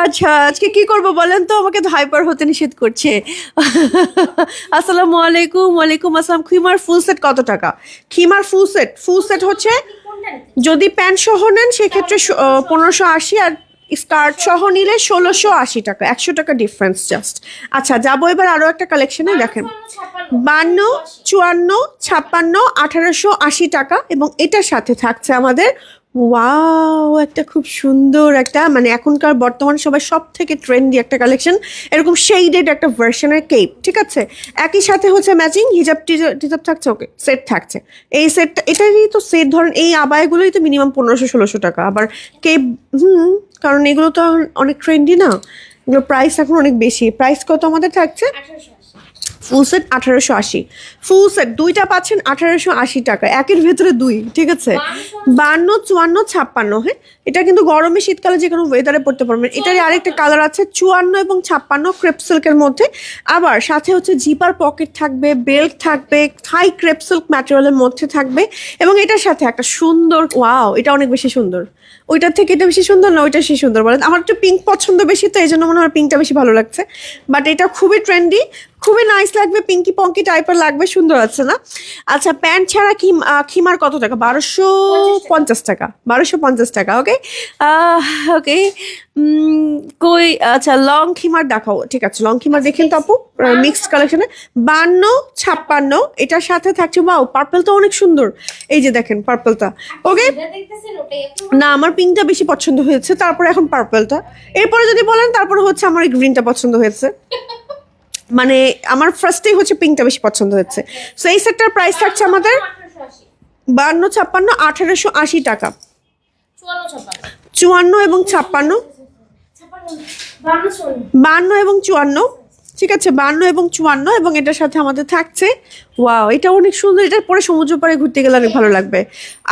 আচ্ছা, আজকে কি করব বলেন তো? আমাকে তো হাইপার হতে নিষেধ করছে। আসসালামু আলাইকুম। ওয়ালাইকুম আসসালাম। খিমার ফুল সেট কত টাকা? খিমার ফুল সেট হচ্ছে যদি প্যান্ট সহ নেন সেক্ষেত্রে 1580, আর স্কার্ট সহ নিলে 1680 টাকা, 100 টাকা ডিফারেন্স জাস্ট। আচ্ছা, যাবো এবার আরো একটা কালেকশনে। দেখেন 52, 54, 56, 1880 টাকা, এবং এটার সাথে থাকছে আমাদের ওয়াও একটা খুব সুন্দর একটা, মানে এখনকার বর্তমান সবাই সব থেকে ট্রেন্ডি একটা কালেকশন, এরকম শেডেড একটা ভার্সনের কেপ। ঠিক আছে, একই সাথে হচ্ছে ম্যাচিং হিজাব টিজাব থাকছে। ওকে, সেট থাকছে। এই সেটটা, এটারই তো সেট, ধরেন এই আবায়াগুলোই তো মিনিমাম 1500-1600 টাকা। আবার কেপ, কারণ এগুলো তো অনেক ট্রেন্ডি না, এগুলো প্রাইস এখন অনেক বেশি। প্রাইস কত আমাদের থাকছে? Full set 1880। ফুল সেট দুইটা পাচ্ছেন 1880 টাকা, একের ভেতরে দুই। ঠিক আছে, 52, 54, 56। হ্যাঁ, এটা কিন্তু গরমে শীতকালে যে কোনো ওয়েদারে পড়তে পারবেন। এটারই আরেকটা কালার আছে 54 এবং 56 ক্রেপ সিল্কের মধ্যে। আবার সাথে হচ্ছে জিপার পকেট থাকবে, বেল্ট থাকবে, থাই ক্রেপ সিল্ক ম্যাটেরিয়ালের মধ্যে থাকবে, এবং এটার সাথে একটা সুন্দর, ওয়াও এটা অনেক বেশি সুন্দর। ওইটার থেকে এটা বেশি সুন্দর না ওইটা বেশি সুন্দর বলেন? আমার একটু পিঙ্ক পছন্দ বেশি, তো এই জন্য মনে হয় পিঙ্কটা বেশি ভালো লাগছে। বাট এটা খুবই ট্রেন্ডি, খুবই নাইস লাগবে, পিঙ্কি পঙ্কি টাইপের লাগবে, সুন্দর আছে না? আচ্ছা, প্যান্ট ছাড়া খিমার কত টাকা? 1250 টাকা, 1250 টাকা। ওকে ওকে, কই আচ্ছা লং খিমার দেখাও। ঠিক আছে, লং খিমার দেখেন তো আপু, মিক্সড কালেকশনে 52, 56। এটার সাথে থাকছে, ওয়াও পার্পলটা অনেক সুন্দর। এই যে দেখেন পার্পলটা। ওকে, না আমার পিঙ্কটা বেশি পছন্দ হয়েছে, তারপরে এখন পার্পলটা, এরপরে যদি বলেন তারপরে হচ্ছে আমার এই গ্রিনটা পছন্দ হয়েছে। মানে আমার ফার্স্টেই হচ্ছে পিঙ্কটা বেশি পছন্দ হচ্ছে। সো এই সেটটার প্রাইস থাকছে আমাদের 52, 56, 1880 টাকা। 54 এবং 56, 52 এবং 54। ঠিক আছে, 52 এবং 54, এবং এটার সাথে আমাদের থাকছে, ওয়াও এটা অনেক সুন্দর। এটা পরে সমুদ্র পাড়ে ঘুরতে গেলে অনেক ভালো লাগবে।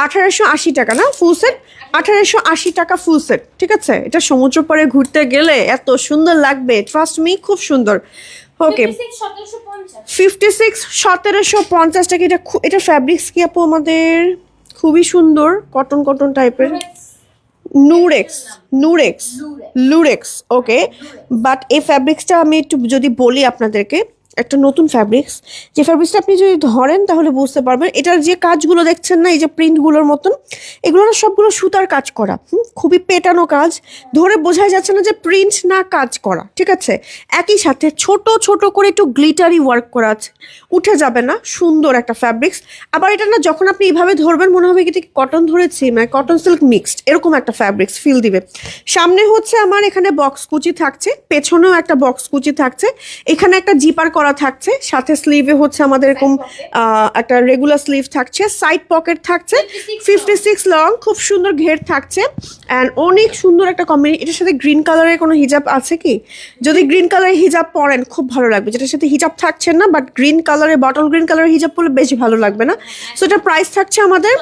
1880 টাকা না ফুল সেট? 1880 টাকা ফুল সেট। ঠিক আছে, এটা সমুদ্র পাড়ে ঘুরতে গেলে এত সুন্দর লাগবে, ট্রাস্ট মি, খুব সুন্দর। ওকে, 56, 1750 টাকা। এটা ফ্যাব্রিক্স কি আপু আমাদের? খুবই সুন্দর, কটন কটন টাইপের। লুরেক্স। ওকে, বাট এই ফ্যাব্রিক্সটা আমি একটু যদি বলি আপনাদেরকে, একটা নতুন ফ্যাব্রিক্স, যে ফ্যাব্রিক্সটা আপনি যদি ধরেন তাহলে বুঝতে পারবেন। এটার যে কাজগুলো দেখছেন না, এই যে প্রিন্টগুলোর মতন, এগুলো না সবগুলো সুতার কাজ করা, খুবই পেটানো কাজ, ধরে বোঝাই যাচ্ছে না যে প্রিন্ট না কাজ করা। ঠিক আছে, একই সাথে ছোট ছোট করে একটু গ্লিটারি ওয়ার্ক করা আছে, উঠে যাবে না, সুন্দর একটা ফ্যাব্রিক্স। আবার এটা না যখন আপনি এইভাবে ধরবেন মনে হবে কি কটন ধরেছি, মানে কটন সিল্ক মিক্সড, এরকম একটা ফ্যাব্রিক্স ফিল দিবে। সামনে হচ্ছে আমার এখানে বক্স কুচি থাকছে, পেছনেও একটা বক্স কুচি থাকছে, এখানে একটা জিপার করা থাকছে, সাথে স্লিভে হচ্ছে আমাদের এরকম একটা রেগুলার স্লিভ থাকছে, সাইড পকেট থাকছে, 56 লং, খুব সুন্দর ঘের থাকছে, অ্যান্ড অনেক সুন্দর একটা কম্বিনেশন। এটার সাথে গ্রিন কালারের কোনো হিজাব আছে কি? যদি গ্রিন কালারের হিজাব পরেন খুব ভালো লাগবে, যেটার সাথে হিজাব থাকছে না, বাট গ্রিন কালারের, বটল গ্রিন কালারের হিজাব পরলে বেশি ভালো লাগবে না। সো এটা প্রাইস থাকছে আমাদের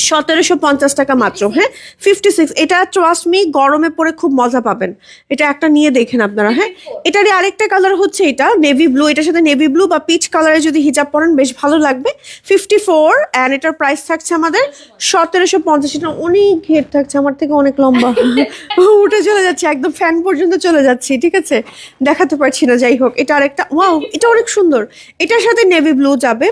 1750 টাকা মাত্র। হ্যাঁ, 56। এটা ট্রাস্ট মি গরমে পরে খুব মজা পাবেন। এটা একটা নিয়ে দেখেন আপনারা। হ্যাঁ, এটারই আরেকটা কালার হচ্ছে এটা নেভি ব্লু, এটার সাথে নেভি ব্লু বা পিচ কালারে যদি হিজাব পরেন বেশ ভালো লাগবে। 54, অ্যান্ড এটার প্রাইস থাকছে আমাদের 1750। এটা অনেক ঘের থাকছে, আমার থেকে অনেক লম্বা, উঠে চলে যাচ্ছে একদম ফ্যান পর্যন্ত চলে যাচ্ছি। ঠিক আছে, দেখাতে পারছি না, যাই হোক। এটা আরেকটা, ওয়াও এটা অনেক সুন্দর, এটার সাথে নেভি ব্লু যাবে,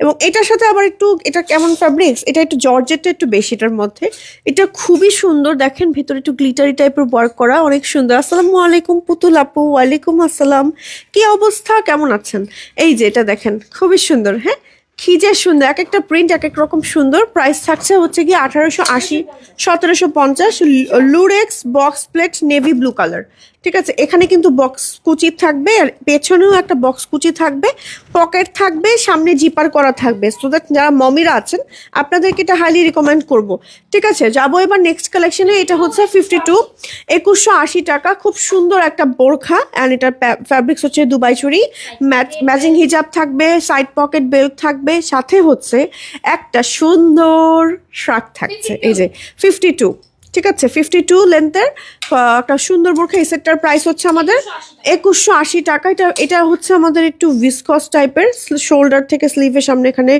এবং এটার সাথে আবার একটু এটা কেমন ফ্যাব্রিক্স, এটা একটু জর্জেটটা একটু বেশি এটার মধ্যে। এটা খুবই সুন্দর, দেখেন ভিতরে একটু গ্লিটারি টাইপের ওয়ার্ক করা, অনেক সুন্দর। আসসালামু আলাইকুম পুতুল আপু। ওয়ালাইকুম আসসালাম, কি অবস্থা, কেমন আছেন? এই যে এটা দেখেন খুবই সুন্দর, হ্যাঁ কি যে সুন্দর, এক একটা প্রিন্ট এক এক রকম সুন্দর। প্রাইস থাকছে হচ্ছে কি 1880, 1750, Lurex box plate navy blue colour. ঠিক আছে, এখানে কিন্তু বক্স কুচি থাকবে আর পেছনেও একটা বক্স কুচি থাকবে, পকেট থাকবে, সামনে জিপার করা থাকবে। সো দ্যাট যারা মমিরা আছেন আপনাদেরকে এটা হাইলি রিকমেন্ড করব। ঠিক আছে, যাবো এবার নেক্সট কালেকশনে। এটা হচ্ছে 52, 2180 টাকা। খুব সুন্দর একটা বোরখা অ্যান্ড এটার ফ্যাব্রিক্স হচ্ছে দুবাই চুরি, ম্যাচিং হিজাব থাকবে, সাইড পকেট বেল্ট থাকবে, সাথে হচ্ছে একটা সুন্দর শার্ট থাকছে। এই যে 52, ঠিক আছে 52 লেন্থের একটা সুন্দর বোরখা। এই সেটটার প্রাইস হচ্ছে আমাদের 2180 টাকা। এটা হচ্ছে আমাদের একটু ভিসকস টাইপের, শোল্ডার থেকে স্লিভের সামনে এখানে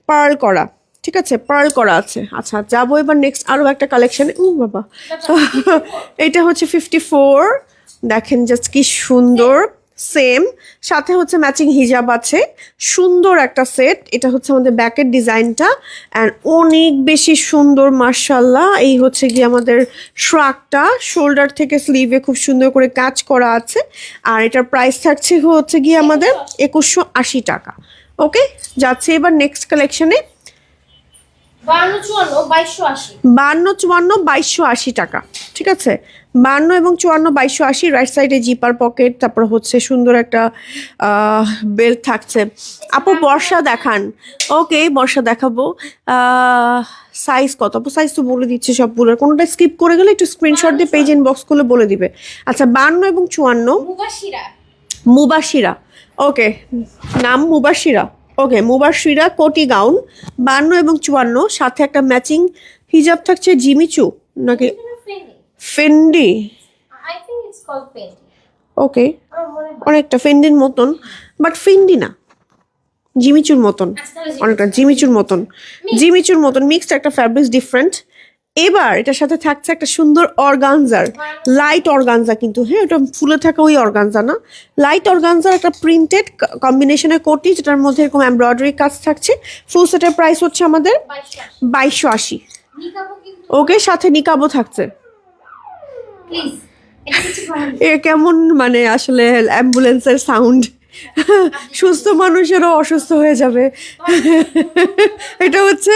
পার্ল করা। ঠিক আছে, পার্ল করা আছে। আচ্ছা যাবো এবার নেক্সট আরো একটা কালেকশনে। ও বাবা এটা হচ্ছে 54, দেখেন জাস্ট কি সুন্দর, সেম সাথে হচ্ছে ম্যাচিং হিজাব আছে, সুন্দর একটা সেট। এটা হচ্ছে আমাদের ব্যাকের ডিজাইনটা অ্যান্ড অনেক বেশি সুন্দর মাশাল্লাহ। এই হচ্ছে গিয়ে আমাদের শ্রাকটা, শোল্ডার থেকে স্লিভে খুব সুন্দর করে কাজ করা আছে। আর এটার প্রাইস থাকছে হচ্ছে গিয়ে আমাদের 2180 টাকা। ওকে, যাচ্ছে এবার নেক্সট কালেকশনে। 52, 54, 2280 টাকা। ঠিক আছে, 52 এবং 54, 2280। রাইট সাইডে জিপার পকেট, তারপর হচ্ছে সুন্দর একটা বেল্ট থাকছে। আপু বর্ষা দেখান। ওকে বর্ষা দেখাবো। সাইজ কত আপু? সাইজ তো বলে দিচ্ছে সবগুলোর, কোনোটা স্কিপ করে গেলে একটু স্ক্রিনশট দিয়ে পেজ ইনবক্স করলে বলে দিবে। আচ্ছা 52 এবং 54, মুবাশিরা। ওকে, নাম মুবাশিরা। ওকে, মুবাশিরা কোটি গাউন, 52 এবং 54, সাথে একটা ম্যাচিং হিজাব থাকছে। জিমিচু নাকি ফেন্ডি? ওকে, অনেকটা ফেন্ডির মতন, বাট ফেন্ডি না, জিমিচুর মতন, অনেকটা জিমিচুর মতন, জিমিচুর মতন মিক্সড একটা ফ্যাব্রিক্স ডিফারেন্ট। এবার এটার সাথে থাকছে একটা সুন্দর অর্গানজার, লাইট অর্গানজা কিন্তু, হ্যাঁ ওটা ফুলে থাকা ওই অর্গানজা না, লাইট অর্গানজার একটা প্রিন্টেড কম্বিনেশনের কোটি, যেটার মধ্যে এরকম এমব্রয়ডারি কাজ থাকছে। ফুল সেটের প্রাইস হচ্ছে আমাদের 2280। ওকে, সাথে নিকাবও থাকছে। এ কেমন মানে আসলে অ্যাম্বুলেন্সের সাউন্ড, সুস্থ মানুষেরও অসুস্থ হয়ে যাবে। এটা হচ্ছে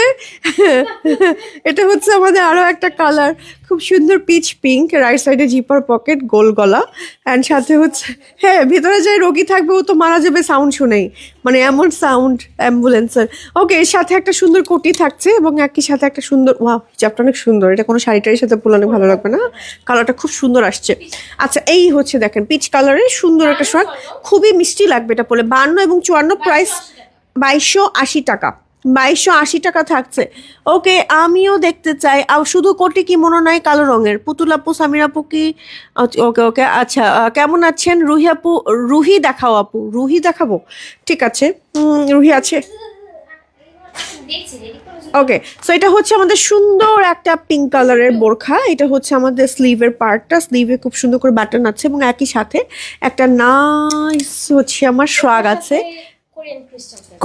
এটা হচ্ছে আমাদের আরো একটা কালার, খুব সুন্দর পিচ পিঙ্ক, রাইট সাইডে জিপার পকেট, গোল গলা অ্যান্ড সাথে হচ্ছে, হ্যাঁ ভিতরে যে রোগী থাকবে ও তো মারা যাবে সাউন্ড শুনেই, মানে এমন সাউন্ড অ্যাম্বুলেন্সের। ওকে, এর সাথে একটা সুন্দর কোটি থাকছে এবং একই সাথে একটা সুন্দর, ওয়াও হিজাবটা অনেক সুন্দর, এটা কোনো শাড়িটারির সাথে পরলে অনেক ভালো লাগবে না, কালারটা খুব সুন্দর আসছে। আচ্ছা এই হচ্ছে দেখেন পিচ কালারের সুন্দর একটা শার্ট, খুবই মিষ্টি লাগবে এটা পরলে। 52 এবং 54, প্রাইস 2280 টাকা। 2280 টাকা থাকছে। ওকে, আমিও দেখতে চাই। শুধু কোটি কি মনে নাই কালো রঙের? পুতুল আপু, সামির আপু কি? ওকে ওকে, আচ্ছা কেমন আছেন? রুহি আপু, রুহি দেখাও আপু, রুহি দেখাবো, ঠিক আছে। রুহি আছে। ওকে, সো এটা হচ্ছে আমাদের সুন্দর একটা পিঙ্ক কালারের বোরখা। এটা হচ্ছে আমাদের স্লিভের পার্টটা, স্লিভে খুব সুন্দর করে বাটন আছে এবং একই সাথে একটা নাইস হচ্ছে আমার শ্রাগ আছে,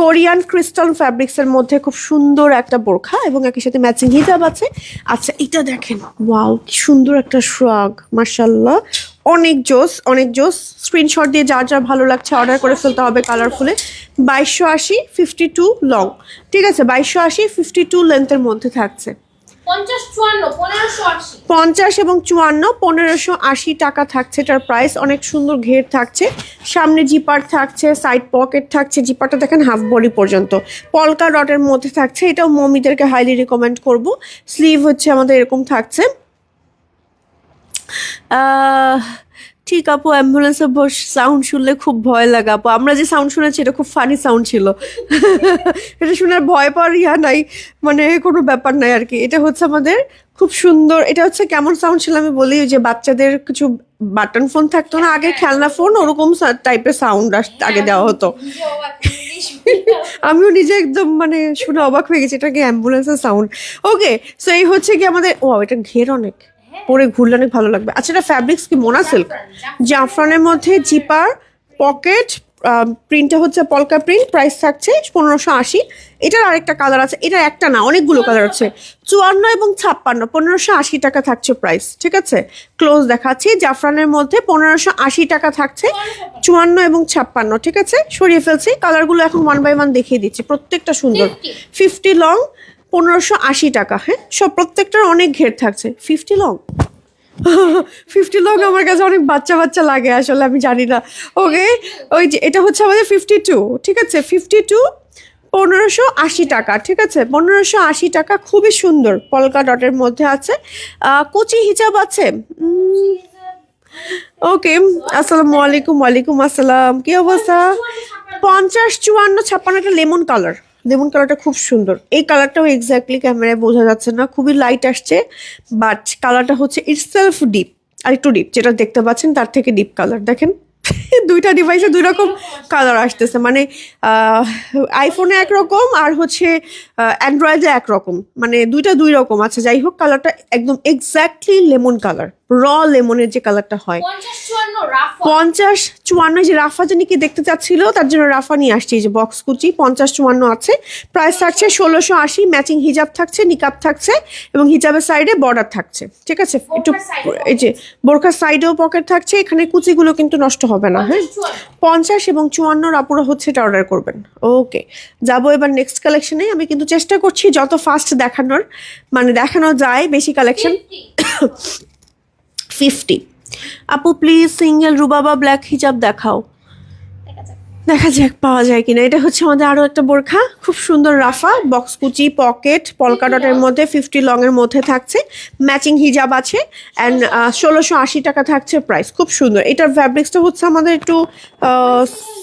কোরিয়ান ক্রিস্টাল ফ্যাব্রিক্সের মধ্যে খুব সুন্দর একটা বোরখা এবং একই সাথে ম্যাচিং হিজাব আছে। আচ্ছা এটা দেখেন, ওয়াও কি সুন্দর একটা শ্রাগ, মাশাআল্লাহ অনেক জোস, অনেক জোস। স্ক্রিনশট দিয়ে যার যার ভালো লাগছে অর্ডার করে ফেলতে হবে কালারফুলে। 2280, 52 লং, ঠিক আছে 2280, 52 লেন্থের মধ্যে থাকছে। 50 এবং 54, 1580 টাকা থাকছে এটার প্রাইস। অনেক সুন্দর ঘের থাকছে, সামনে জিপার থাকছে, সাইড পকেট থাকছে, জিপারটা দেখেন হাফ বডি পর্যন্ত, পলকা ডটের মধ্যে থাকছে। এটাও মমিদেরকে হাইলি রিকমেন্ড করব। স্লিভ হচ্ছে আমাদের এরকম থাকছে। ঠিক আপু, অ্যাম্বুলেন্সের সাউন্ড শুনলে খুব ভয় লাগে আপু। আমরা যে সাউন্ড শুনেছি এটা খুব ফানি সাউন্ড ছিল। এটা শুনে আর ভয় পাওয়ার ইয়া নাই, মানে কোনো ব্যাপার নাই আর কি। এটা হচ্ছে আমাদের খুব সুন্দর, এটা হচ্ছে কেমন সাউন্ড ছিল আমি বলি, যে বাচ্চাদের কিছু বাটন ফোন থাকতো না আগে, খেলনা ফোন, ওরকম টাইপের সাউন্ড আগে দেওয়া হতো। আমিও নিজে একদম মানে শুনে অবাক হয়ে গেছি, এটা কি অ্যাম্বুলেন্সের সাউন্ড। ওকে, সো এই হচ্ছে কি আমাদের, ও এটা ঘের অনেক, পরে ঘুরলে অনেক ভালো লাগবে। আচ্ছা এটা ফ্যাব্রিক্স কি মোনা সিল্ক, জাফরানের মধ্যে জিপার পকেট, প্রিন্টটা হচ্ছে পলকা প্রিন্ট, প্রাইস থাকছে 1580। এটার আরেকটা কালার আছে, এটা একটা না অনেকগুলো কালার আছে। 54 এবং 56 1580 টাকা থাকছে প্রাইস, ঠিক আছে? ক্লোজ দেখাচ্ছি, জাফরানের মধ্যে 1580 টাকা থাকছে, 54 এবং 56, ঠিক আছে? সরিয়ে ফেলছি, কালারগুলো এখন 1 বাই 1 দেখিয়ে দিচ্ছি, প্রত্যেকটা সুন্দর। 50 লং 1580 টাকা, হ্যাঁ সব প্রত্যেকটার অনেক ঘের থাকছে। 50 লং 50 লং আমার কাছে অনেক বাচ্চা বাচ্চা লাগে আসলে, আমি জানি না। ওকে, ওই যে এটা হচ্ছে আমাদের 52, ঠিক আছে? 52 1580 টাকা, ঠিক আছে? 1580 টাকা, খুবই সুন্দর পলকা ডটের মধ্যে আছে। কুচি হিজাব আছে। ওকে, আসসালামু আলাইকুম। ওয়ালাইকুম আসসালাম, কি অবস্থা? 50 54 56, একটা লেমন কালার, লেমন কালারটা খুব সুন্দর। এই কালারটাও এক্স্যাক্টলি ক্যামেরায় বোঝা যাচ্ছে না, খুবই লাইট আসছে, বাট কালারটা হচ্ছে ইটসেলফ ডিপ, আর একটু ডিপ, যেটা দেখতে পাচ্ছেন তার থেকে ডিপ কালার। দেখেন দুইটা ডিভাইসে দুই রকম কালার আসতেছে, মানে আইফোনে একরকম আর হচ্ছে অ্যান্ড্রয়েডে একরকম, মানে দুইটা দুই রকম আছে। যাই হোক, কালারটা একদম এক্স্যাক্টলি লেমন কালার, র লেমনের যে কালারটা হয়। 50 54, যে রাফা জানি কি দেখতে চাচ্ছিল, তার জন্য রাফা নিয়ে আসছি, এই যে বক্স কুচি 50 54 আছে। প্রাইস থাকছে 1680, ম্যাচিং হিজাব থাকছে, নিকাব থাকছে, এবং হিজাবের সাইডে বর্ডার থাকছে, ঠিক আছে? একটু এই যে বোরকার সাইডেও পকেট থাকছে, এখানে কুচিগুলো কিন্তু নষ্ট হবে না, হ্যাঁ? 50 এবং 54 আপুরা হচ্ছে এটা অর্ডার করবেন। ওকে, যাবো এবার নেক্সট কালেকশনে। আমি কিন্তু চেষ্টা করছি যত ফাস্ট দেখানোর, মানে দেখানো যায় বেশি কালেকশন। 50 আপু প্লিজ সিঙ্গেল রুবাবা ব্ল্যাক হিজাব দেখাও। দেখা যাক পাওয়া যায় কিনা। এটা হচ্ছে আমাদের আরো একটা বোরখা, খুব সুন্দর রাফা, বক্স কুচি, পকেট, পলকা ডটের মধ্যে, 50 লং এর মধ্যে থাকছে, ম্যাচিং হিজাব আছে, অ্যান্ড 1680 টাকা থাকছে প্রাইস, খুব সুন্দর। এটার ফ্যাব্রিক্সটা হচ্ছে আমাদের একটু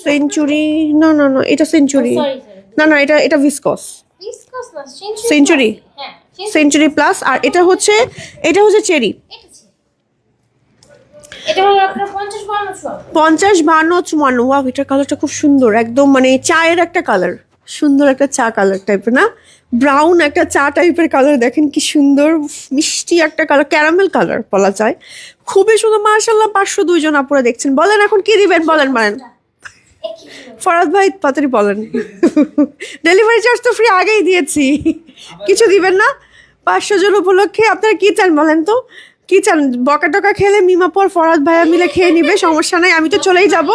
সেঞ্চুরি, না না না এটা সেঞ্চুরি না, না এটা এটা ভিসকস, সেঞ্চুরি, সেঞ্চুরি প্লাস। আর এটা হচ্ছে চেরি।
এটা হলো আপনার 50
52 54। ওয়াও, এটার কালারটা খুব সুন্দর, একদম মানে চায়ের একটা কালার, সুন্দর একটা চা কালার টাইপের, না ব্রাউন একটা চা টাইপের কালার। দেখেন কি সুন্দর মিষ্টি একটা কালার, ক্যারামেল কালার বলা যায়, খুবই সুন্দর মাশাআল্লাহ। 502 জন আপুরা দেখছেন, বলেন এখন কি দিবেন, বলেন বলেন ফরাদ ভাই তাড়াতাড়ি বলেন। ডেলিভারি চার্জ তো ফ্রি আগেই দিয়েছি, কিছু দিবেন না? 500 জন উপলক্ষে আপনারা কি চান বলেন তো, কি চান? বকা টকা খেলে মিমাপুর ফরাদ ভাইয়া মিলে খেয়ে নিবে, সমস্যা নাই, আমি তো চলেই যাব।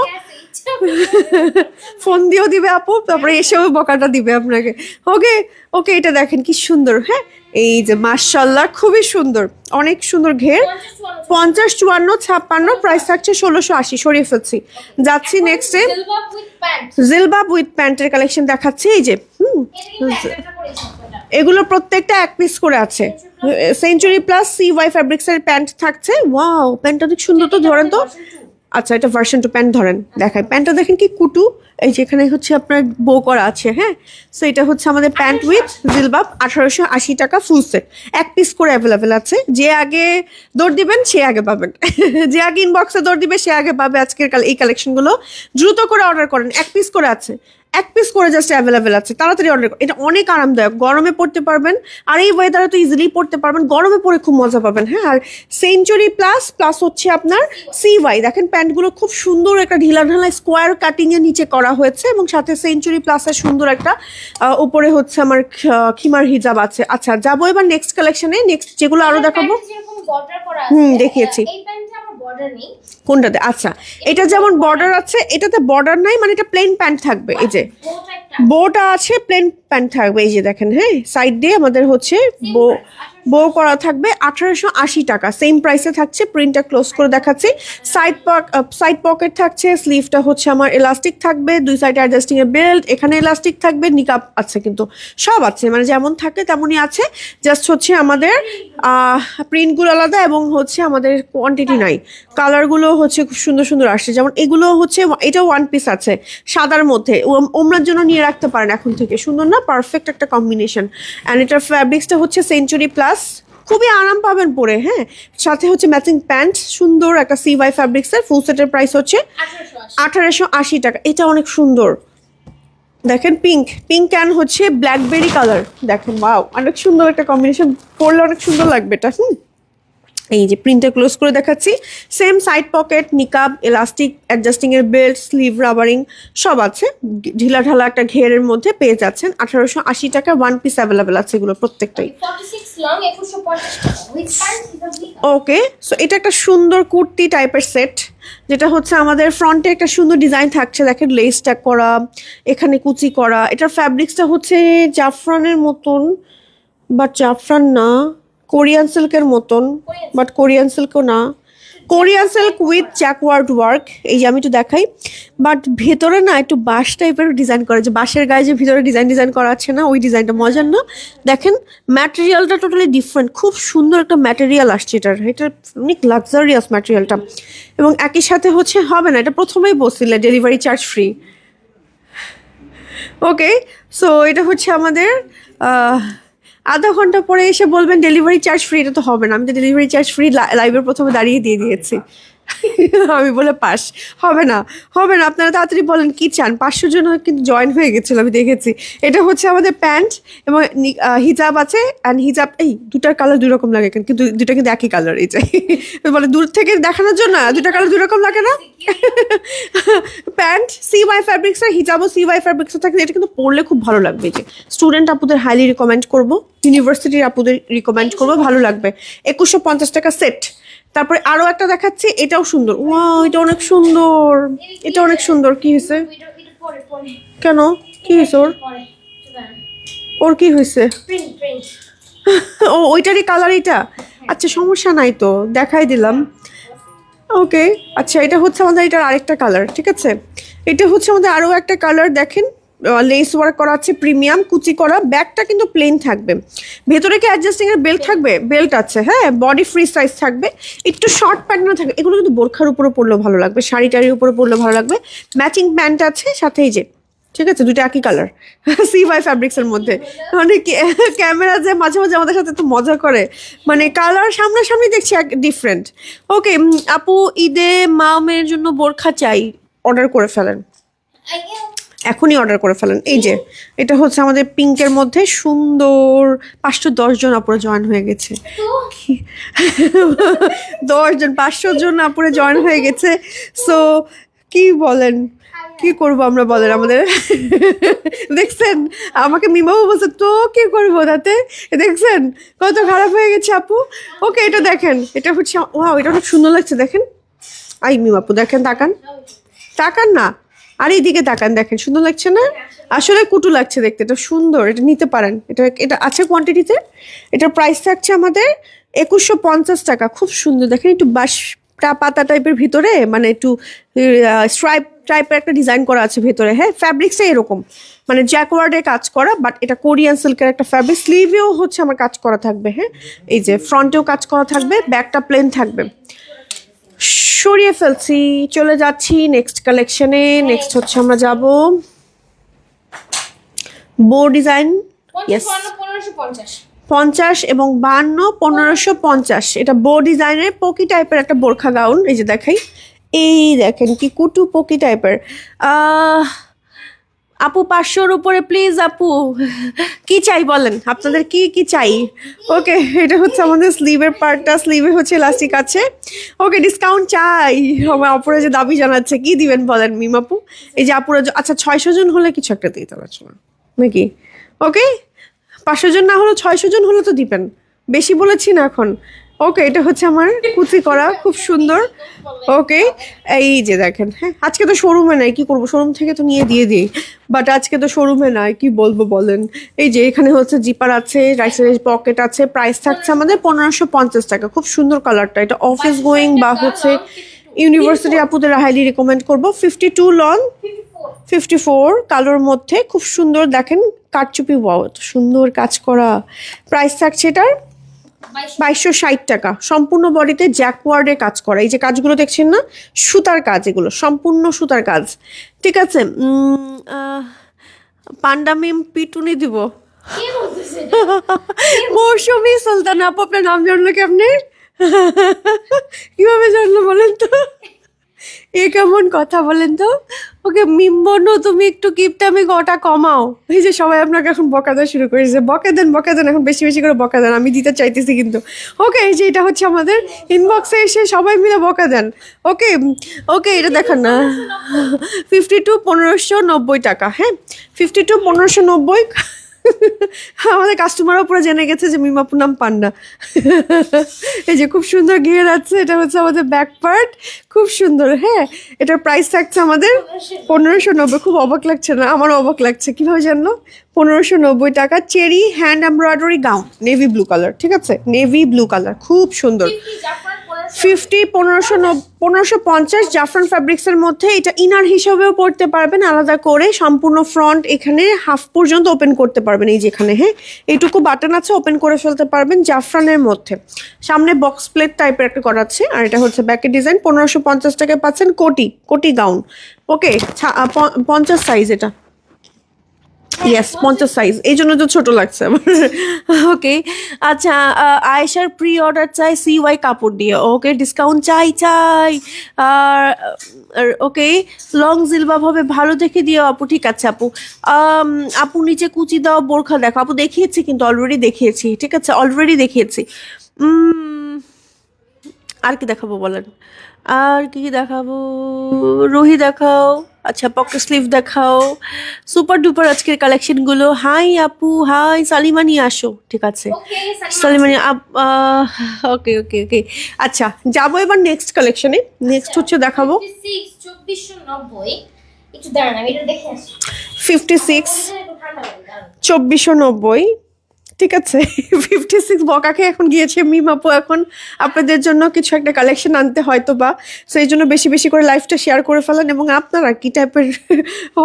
ফোন দিয়েও দিবে আপু, তারপরে এসেও বকাটা দিবে আপনাকে। ওকে ওকে, এটা দেখেন কি সুন্দর, হ্যাঁ এই যে মাশাআল্লাহ, খুবই সুন্দর, অনেক সুন্দর ঘের। 50 54 56, প্রাইস থাকছে 1680। সরিয়ে ফেলছি, যাচ্ছি নেক্সটে। জিলবাব উইথ প্যান্টের কালেকশন দেখাচ্ছি, এই যে এগুলো প্রত্যেকটা এক পিস করে আছে। সেঞ্চুরি প্লাস CY ফ্যাব্রিক্সের প্যান্ট থাকছে। ওয়াও, প্যান্টটা অনেক সুন্দর, তো ধরেন তো। আচ্ছা, এটা ভার্সন 2 প্যান্ট ধরেন, দেখায় প্যান্টটা দেখেন কি কুটু, এই যেখানে হচ্ছে আপনার বো করা আছে, হ্যাঁ। সো এটা হচ্ছে আমাদের প্যান্ট উইথ জিলবাব, 1880 টাকা ফুল সেট, এক পিস করে অ্যাভেলেবেল আছে। যে আগে দৌড় দিবেন সে আগে পাবেন, যে আগে ইনবক্সে দৌড় দিবে সে আগে পাবে আজকের এই কালেকশনগুলো। দ্রুত করে অর্ডার করেন, এক পিস করে আছে, এক পিস করে জাস্ট অ্যাভেলেবেল আছে, তাড়াতাড়ি অর্ডার করুন। এটা অনেক আরামদায়ক, গরমে পড়তে পারবেন, আর এই ওয়েদারে তো ইজিলি পড়তে পারবেন, গরমে পরে খুব মজা পাবেন, হ্যাঁ। আর সেঞ্চুরি প্লাস প্লাস হচ্ছে আপনার CY, দেখেন প্যান্টগুলো খুব সুন্দর একটা ঢিলা ঢালা স্কোয়ার কাটিং এর নিচে করা হয়েছে, এবং সাথে সেঞ্চুরি প্লাসের সুন্দর একটা উপরে হচ্ছে আমার খিমার হিজাব আছে। আচ্ছা, যাবো এবার নেক্সট কালেকশনে, নেক্সট যেগুলো আরো দেখাবো। দেখিয়েছি। কোনটাতে? আচ্ছা, এটা যেমন বর্ডার আছে, এটাতে বর্ডার নাই, মানে এটা প্লেন প্যান্ট থাকবে, এই যে বোটা আছে, প্লেন প্যান্ট থাকবে, এই যে দেখেন, হ্যাঁ সাইড দিয়ে আমাদের হচ্ছে বো করা থাকবে। 1880 টাকা সেম প্রাইসে থাকছে। প্রিন্টটা ক্লোজ করে দেখাচ্ছি। সাইড পকেট থাকছে, স্লিভটা হচ্ছে আমার এলাস্টিক থাকবে, দুই সাইডে অ্যাডজাস্টিং এর বেল্ট, এখানে এলাস্টিক থাকবে, নিকাব আছে, কিন্তু সব আছে, মানে যেমন থাকে তেমনই আছে, জাস্ট হচ্ছে আমাদের প্রিন্টগুলো আলাদা, এবং হচ্ছে আমাদের কোয়ান্টিটি নাই। কালারগুলো হচ্ছে খুব সুন্দর সুন্দর আসছে, যেমন এগুলো হচ্ছে, এটা ওয়ান পিস আছে সাদার মধ্যে, ওমরার জন্য নিয়ে রাখতে পারেন এখন থেকে, সুন্দর না, পারফেক্ট একটা কম্বিনেশন। অ্যান্ড এটার ফ্যাব্রিক্সটা হচ্ছে সেঞ্চুরি প্লাস, খুবই আরাম পাবেন পরে, হ্যাঁ। সাথে হচ্ছে ম্যাচিং প্যান্ট, সুন্দর একটা CY ফ্যাব্রিক্সের, ফুল সেটের প্রাইস হচ্ছে 1880 টাকা। এটা অনেক সুন্দর, দেখেন পিঙ্ক অ্যান্ড হচ্ছে ব্ল্যাকবেরি কালার, দেখেন ওয়াও, অনেক সুন্দর একটা কম্বিনেশন, পরলে অনেক সুন্দর লাগবে এটা। এই যে প্রিন্টটা ক্লোজ করে দেখাচ্ছি, সেম সাইড পকেট, নিকাব, এলাস্টিক, অ্যাডজাস্টিং এর বেল্ট, স্লিভ, রাবারিং সব আছে। ঢিলা ঢালা একটা ঘেরের মধ্যে পেয়ে যাচ্ছেন। 1880 টাকা, ওয়ান পিস অ্যাভেলেবেল আছে এগুলো প্রত্যেকটাই।
46 লং 2150 টাকা উইথ প্যান্ট
ওকে, সো এটা একটা সুন্দর কুর্তি টাইপের সেট, যেটা হচ্ছে আমাদের ফ্রন্টে একটা সুন্দর ডিজাইন থাকছে, দেখেন লেস ট্যাগ করা, এখানে কুচি করা। এটার ফ্যাব্রিক্সটা হচ্ছে জাফরানের মতন, বাট জাফরান না, কোরিয়ান সিল্কের মতন, বাট কোরিয়ান সিল্কও না, Korean silk with jacquard work. এই যে আমি একটু দেখাই, বাট ভেতরে না একটু বাঁশ টাইপের ডিজাইন করা, যে বাঁশের গায়ে যে ভিতরে ডিজাইন করা আছে না, ওই ডিজাইনটা মজার না। দেখেন ম্যাটেরিয়ালটা টোটালি ডিফারেন্ট, খুব সুন্দর একটা ম্যাটেরিয়াল আসছে এটার, এটা অনেক লাক্সারিয়াস ম্যাটেরিয়ালটা। এবং একই সাথে হচ্ছে হবে না, এটা প্রথমেই বলছিলে ডেলিভারি চার্জ ফ্রি। ওকে, সো এটা হচ্ছে আমাদের আধা ঘন্টা পরে এসে বলবেন ডেলিভারি চার্জ ফ্রি, এটা তো হবে না। আমি তো ডেলিভারি চার্জ ফ্রি লাইভের প্রথমে দাঁড়িয়ে দিয়ে দিয়েছি। আমি বলে পাস, হবে না হবে না, আপনারা তাড়াতাড়ি বলেন কি চান। 500 জন কিন্তু জয়েন হয়ে গেছিল, আমি দেখেছি। এটা হচ্ছে আমাদের প্যান্ট এবং হিজাব আছে, অ্যান্ড হিজাব এই দুটার কালার দুই রকম লাগে, কিন্তু দুটা কিন্তু একই কালার। এই যে বলে দূর থেকে দেখানোর জন্য দুটা কালার দুই রকম লাগে না। প্যান্ট CY ফ্যাব্রিক্স আর হিজাবও CY ফ্যাব্রিক্স থাকে, এটা কিন্তু পরলে খুব ভালো লাগবে। যে স্টুডেন্ট আপুদের হাইলি রিকমেন্ড করবো, ইউনিভার্সিটির আপুদের রিকমেন্ড করবো, ভালো লাগবে। 2150 টাকা সেট। তারপরে আরো একটা দেখাচ্ছি, এটাও সুন্দর। ওয়াও, এটা অনেক সুন্দর, এটা অনেক সুন্দর। কি হয়েছে?
পরে পরে
কেন কি হয়েছে ওর?
পরে
ওর কি হয়েছে?
প্রিন্ট প্রিন্ট
ও ওইটারই কালার এটা? আচ্ছা, সমস্যা নাই তো, দেখাই দিলাম। ওকে, আচ্ছা, এটা হচ্ছে আমাদের এটার আরেকটা কালার, ঠিক আছে। এটা হচ্ছে আমাদের আরো একটা কালার, দেখেন লেস ওয়ার্ক করা আছে, প্রিমিয়াম কুচি করা। ব্যাগটা কিন্তু প্লেন থাকবে, ভেতরে কি অ্যাডজাস্টিং এর বেল্ট থাকবে? বেল্ট আছে, হ্যাঁ। বডি ফ্রি সাইজ থাকবে, একটু শর্ট প্যান্টও থাকবে। এগুলো কিন্তু বোরখার উপরে পরলেও ভালো লাগবে, শাড়ি টাড়ির উপরে পরলেও ভালো লাগবে। ম্যাচিং প্যান্ট আছে সাথে, এই যে, ঠিক আছে, দুটো একই কালার, CY ফ্যাব্রিক্স এর মধ্যে। মানে ক্যামেরা যে মাঝে মাঝে আমাদের সাথে তো মজা করে, মানে কালার সামনাসামনি দেখছি ডিফারেন্ট। ওকে আপু, ঈদে মা মেয়ের জন্য বোরখা চাই, অর্ডার করে ফেলেন, এখনই অর্ডার করে ফেলেন। এই যে এটা হচ্ছে আমাদের পিঙ্কের মধ্যে সুন্দর, 510 জন আপুরে জয়েন হয়ে গেছে। 10 জন, 500 জন আপুরে জয়েন হয়ে গেছে। সো কি বলেন, কি করবো আমরা বলেন আমাদের? দেখছেন আমাকে মিমাও বলছে, তো কি করবো তাতে? দেখছেন কত খারাপ হয়ে গেছে আপু। ওকে, এটা দেখেন, এটা হচ্ছে, ওয়াও, এটা অনেক সুন্দর লাগছে। দেখেন, আই মিমাপু দেখেন, তাকান তাকান না, আর এইদিকে তাকান, দেখেন সুন্দর লাগছে না? আসলে কুটু লাগছে দেখতে, এটা সুন্দর, এটা নিতে পারেন। এটা এটা আছে কোয়ান্টিটিতে। এটার প্রাইস থাকছে আমাদের 2150 টাকা। খুব সুন্দর, দেখেন একটু বাঁশ পাতা টাইপের ভিতরে, মানে একটু স্ট্রাইপ টাইপের একটা ডিজাইন করা আছে ভেতরে, হ্যাঁ। ফ্যাব্রিক্সে এরকম, মানে জ্যাকওয়ার্ডে কাজ করা, বাট এটা কোরিয়ান সিল্কের একটা ফ্যাব্রিক। স্লিভেও হচ্ছে আমার কাজ করা থাকবে, হ্যাঁ। এই যে ফ্রন্টেও কাজ করা থাকবে, ব্যাকটা প্লেন থাকবে। সরিয়ে ফেলছি, চলে যাচ্ছি নেক্সট কালেকশনে। নেক্সট হচ্ছে আমরা যাব বো ডিজাইন, ইয়েস, 50 এবং 52, 1550। এটা বো ডিজাইনের পকি টাইপের একটা বোরখা গাউন। এই যে দেখাই, এই দেখেন কি কুটু পকি টাইপের। আপু 500-র উপরে প্লিজ আপু, কি চাই বলেন, আপনাদের কি কি চাই? ওকে, এটা হচ্ছে আমাদের স্লিভের পার্টটা, স্লিভে হচ্ছে ইলাস্টিক আছে। ওকে, ডিসকাউন্ট চাই। আমার অপরে যে দাবি জানাচ্ছে, কি দিবেন বলেন মিমাপু? এই যে আপুরা, আচ্ছা 600 জন হলে কিছু একটা দিতে পারছো না নাকি? ওকে, 500 জন না হলো 600 জন হলে তো দিবেন, বেশি বলেছি না এখন। ওকে, এটা হচ্ছে আমার কুচি করা, খুব সুন্দর। ওকে, এই যে দেখেন, হ্যাঁ, আজকে তো শোরুমে নাই, কি করবো, শোরুম থেকে তো নিয়ে দিয়ে দিই, বাট আজকে তো শোরুমে নাই, কি বলবো বলেন। এই যে এখানে হচ্ছে জিপার আছে, রাইসের পকেট আছে। প্রাইস থাকছে আমাদের 1550 টাকা। খুব সুন্দর কালারটা, এটা অফিস গোয়িং বা হচ্ছে ইউনিভার্সিটি আপুদের হাইলি রিকমেন্ড করবো। 52 লং, 54 কালোর মধ্যে, খুব সুন্দর। দেখেন কারচুপি, ওয়াও, সুন্দর কাজ করা। প্রাইস থাকছে এটার 2260 টাকা। সম্পূর্ণ বডিতে জ্যাকওয়ার্ডে কাজ করা, এই যে কাজগুলো দেখছেন না, সুতার কাজ, এগুলো সম্পূর্ণ সুতার কাজ, ঠিক আছে। পান্ডা মিম পিটুনি দিব। মৌসুমি সুলতান আপু, আপনার নাম জানলো কি? আপনি কিভাবে জানলো বলেন তো? এ কেমন কথা বলেন তো? ওকে মিম্বনু তুমি একটু কিপটামি গটা কমাও। এই যে সবাই আপনাকে এখন বকা দেওয়া শুরু করেছে, বকা দেন এখন বেশি বেশি করে বকা দেন, আমি দিতে চাইতেছি কিন্তু। ওকে এই যে এটা হচ্ছে আমাদের ইনবক্সে এসে সবাই মিলে বকা দেন। ওকে ওকে এটা দেখান না, 52 1590 টাকা। হ্যাঁ 52 1590। আমাদের কাস্টমারও পুরো জেনে গেছে যে মিমাপুর নাম পান্ডা। এই যে খুব সুন্দর ঘের আছে, এটা হচ্ছে আমাদের ব্যাক পার্ট, খুব সুন্দর। হ্যাঁ এটার প্রাইস থাকছে আমাদের 1590। খুব অবাক লাগছে না? আমারও অবাক লাগছে, কিভাবে জানলো? 1590 টাকা। Cherry hand embroidery gown, navy blue colour, ঠিক আছে, নেভি ব্লু কালার, খুব সুন্দর। 50 1550 জাফরান ফ্যাব্রিক্সের মধ্যে। এটা ইনার হিসাবেও পরতে পারবেন আলাদা করে, সম্পূর্ণ ফ্রন্ট এখানে হাফ পর্যন্ত ওপেন করতে পারবেন, এই যে এখানে। হ্যাঁ এইটুকু বাটন আছে, ওপেন করে ফেলতে পারবেন জাফরানের মধ্যে। সামনে বক্স প্লেট টাইপের একটা করা আছে, আর এটা হচ্ছে ব্যাকের ডিজাইন। 1550 টাকায় পাচ্ছেন কোটি গাউন। ওকে 50 সাইজ এটা, ইয়েস 50 সাইজ, এই জন্য তো ছোট লাগছে আমার। ওকে আচ্ছা, আয়েশার প্রি অর্ডার চাই CY কাপড় দিয়ে। ওকে ডিসকাউন্ট চাই। আর ওকে লং জিলবাব হবে, ভালো দেখে দিও আপু। ঠিক আছে আপু। আপু নিচে কুচি দাও, বোরখা দেখো। আপু দেখিয়েছি কিন্তু, অলরেডি দেখিয়েছি, ঠিক আছে, অলরেডি দেখিয়েছি। আর কি দেখাবো বলেন? আর কি দেখাবো? রুহি দেখাও। আচ্ছা পকেট স্লিভ দেখাও। সুপার ডুপার আজকের কালেকশনগুলো। হাই আপু, হাই সালিমা নিয়ে আসো। ঠিক আছে সালিমা নিয়ে ওকে ওকে ওকে। আচ্ছা যাবো এবার নেক্সট কালেকশনে। নেক্সট হচ্ছে দেখাবো
2490। একটু দাঁড়ান আমি এটা দেখে আসি।
56 2490, ঠিক আছে। 56 বকাকে এখন গিয়েছে মিমাপু, এখন আপনাদের জন্য কিছু একটা কালেকশন আনতে হয়তো বা, সেই জন্য বেশি বেশি করে লাইভটা শেয়ার করে ফেলেন। এবং আপনারা কি টাইপের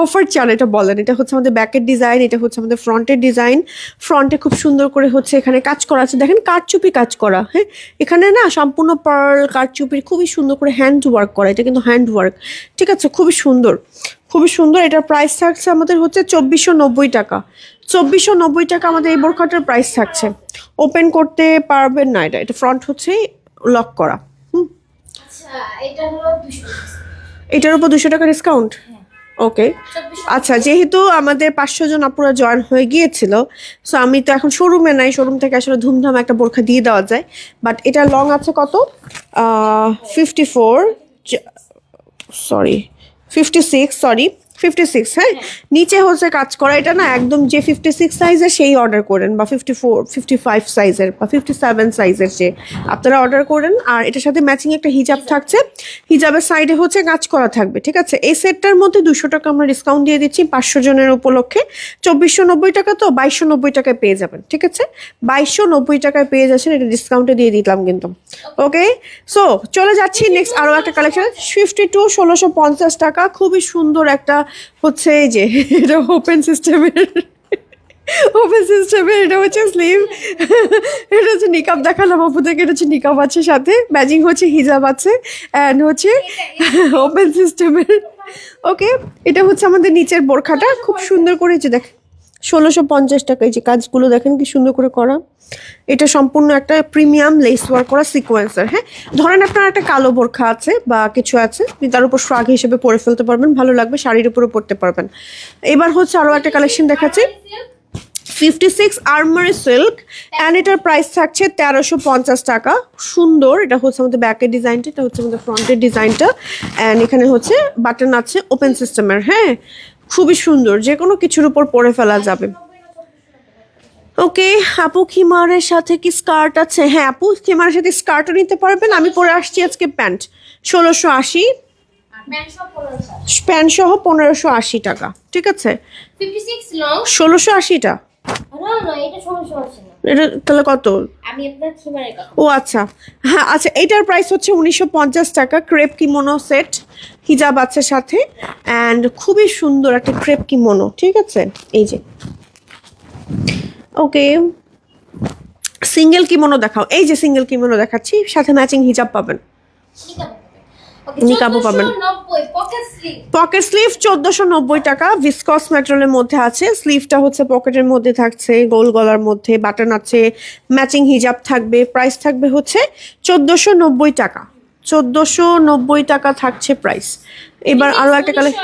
অফার চান এটা বলেন। এটা হচ্ছে আমাদের ব্যাকের ডিজাইন, এটা হচ্ছে আমাদের ফ্রন্টের ডিজাইন। ফ্রন্টে খুব সুন্দর করে হচ্ছে এখানে কাজ করা আছে, দেখেন কারচুপি কাজ করা। হ্যাঁ এখানে না সম্পূর্ণ পার্ল কারচুপির খুবই সুন্দর করে হ্যান্ড ওয়ার্ক করা, এটা কিন্তু হ্যান্ড ওয়ার্ক, ঠিক আছে, খুবই সুন্দর খুবই সুন্দর। এটার প্রাইস থাকছে আমাদের হচ্ছে 2490 টাকা। 2490 টাকা আমাদের এই বোরখাটার প্রাইস থাকছে। ওপেন করতে পারবেন না, এটা ফ্রন্ট হচ্ছে লক করা।
আচ্ছা এটা হলো 200।
এটার উপর 200 টাকা ডিসকাউন্ট। ওকে আচ্ছা, যেহেতু আমাদের 500 জন আপুরা জয়েন হয়ে গিয়েছিল, সো আমি তো এখন শোরুমে নাই, শোরুম থেকে আসলে ধুমধাম একটা বোরখা দিয়ে দেওয়া যায়। বাট এটা লং আছে কত, 54 সরি 56। হ্যাঁ নিচে হচ্ছে কাজ করা। এটা না একদম যে 56 সাইজের সেই অর্ডার করেন, বা 54 55 সাইজের বা 57 সাইজের যে আপনারা অর্ডার করেন। আর এটার সাথে ম্যাচিং একটা হিজাব থাকছে, হিজাবের সাইডে হচ্ছে কাজ করা থাকবে, ঠিক আছে। এই সেটটার মধ্যে 200 টাকা আমরা ডিসকাউন্ট দিয়ে দিচ্ছি 500 জনের উপলক্ষে। 2490 টাকা তো 2290 টাকায় পেয়ে যাবেন, ঠিক আছে, 2290 টাকায় পেয়ে যাচ্ছেন, এটা ডিসকাউন্টে দিয়ে দিলাম কিন্তু। ওকে সো চলে যাচ্ছি নেক্সট আরও একটা কালেকশন। 52 1650 টাকা, খুবই সুন্দর একটা হচ্ছে এই যে এটা ওপেন সিস্টেমের এটা হচ্ছে স্লিভ, এটা হচ্ছে নিকাব দেখালাম আপুদেরকে, এটা হচ্ছে নিকাব আছে, সাথে ম্যাচিং হচ্ছে হিজাব আছে, অ্যান্ড হচ্ছে ওপেন সিস্টেমের। ওকে এটা হচ্ছে আমাদের নিচের বোরখাটা, খুব সুন্দর করে যে দেখেন 1650 টাকা। এই যে কাজগুলো দেখেন কি সুন্দর করে করা। এটা সম্পূর্ণ একটা প্রিমিয়াম লেস ওয়ার্ক করা সিকোয়েন্সার। হ্যাঁ ধরেন আপনার একটা কালো বোরখা আছে বা কিছু আছে, আপনি তার উপর ফ্রক হিসেবে পরে ফেলতে পারবেন, ভালো লাগবে, শাড়ির উপরে পরতে পারবেন। এবার হচ্ছে আরও একটা কালেকশন দেখাচ্ছি 56 আর্মারি সিল্ক, অ্যান্ড এটার প্রাইস থাকছে 1350 টাকা। সুন্দর, এটা হচ্ছে আমাদের ব্যাকের ডিজাইনটা, এটা হচ্ছে আমাদের ফ্রন্টের ডিজাইনটা, অ্যান্ড এখানে হচ্ছে বাটন আছে ওপেন সিস্টেমের। হ্যাঁ খুবই সুন্দর, যে কোনো কিছুর উপর পরে ফেলা যাবে। ওকে আপু খিমারের সাথে কি স্কার্ট আছে? হ্যাঁ আপু খিমারের সাথে স্কার্টও নিতে পারবেন। আমি পরে আসছি আজকে প্যান্ট 1680, প্যান্ট সহ 1580 টাকা, ঠিক আছে।
56 লং
1680টা,
না এটা 1680 না।
এটা তাহলে কত?
আমি আপনার খিমারের কথা।
ও আচ্ছা হ্যাঁ আচ্ছা, এটার প্রাইস হচ্ছে 1950 টাকা। ক্রেপ কিমোনো সেট, হিজাব আছে সাথে, অ্যান্ড খুবই সুন্দর একটা ক্রেপ কিমোনো, ঠিক আছে। এই যে ওকে সিঙ্গেল কিমোনো দেখাও। এই যে সিঙ্গেল কিমোনো দেখাচ্ছি, সাথে ম্যাচিং হিজাব পাবেন, নিকাবও পাবেন। পকেট স্লিভ 1490 টাকা, ভিসকস ম্যাটেরিয়ালের মধ্যে আছে। স্লিভটা হচ্ছে পকেটের মধ্যে থাকছে, গোল গলার মধ্যে বাটন আছে, ম্যাচিং হিজাব থাকবে। প্রাইস থাকবে হচ্ছে 1490 টাকা, 1490 টাকা থাকছে প্রাইস। এবার আরো একটা কালার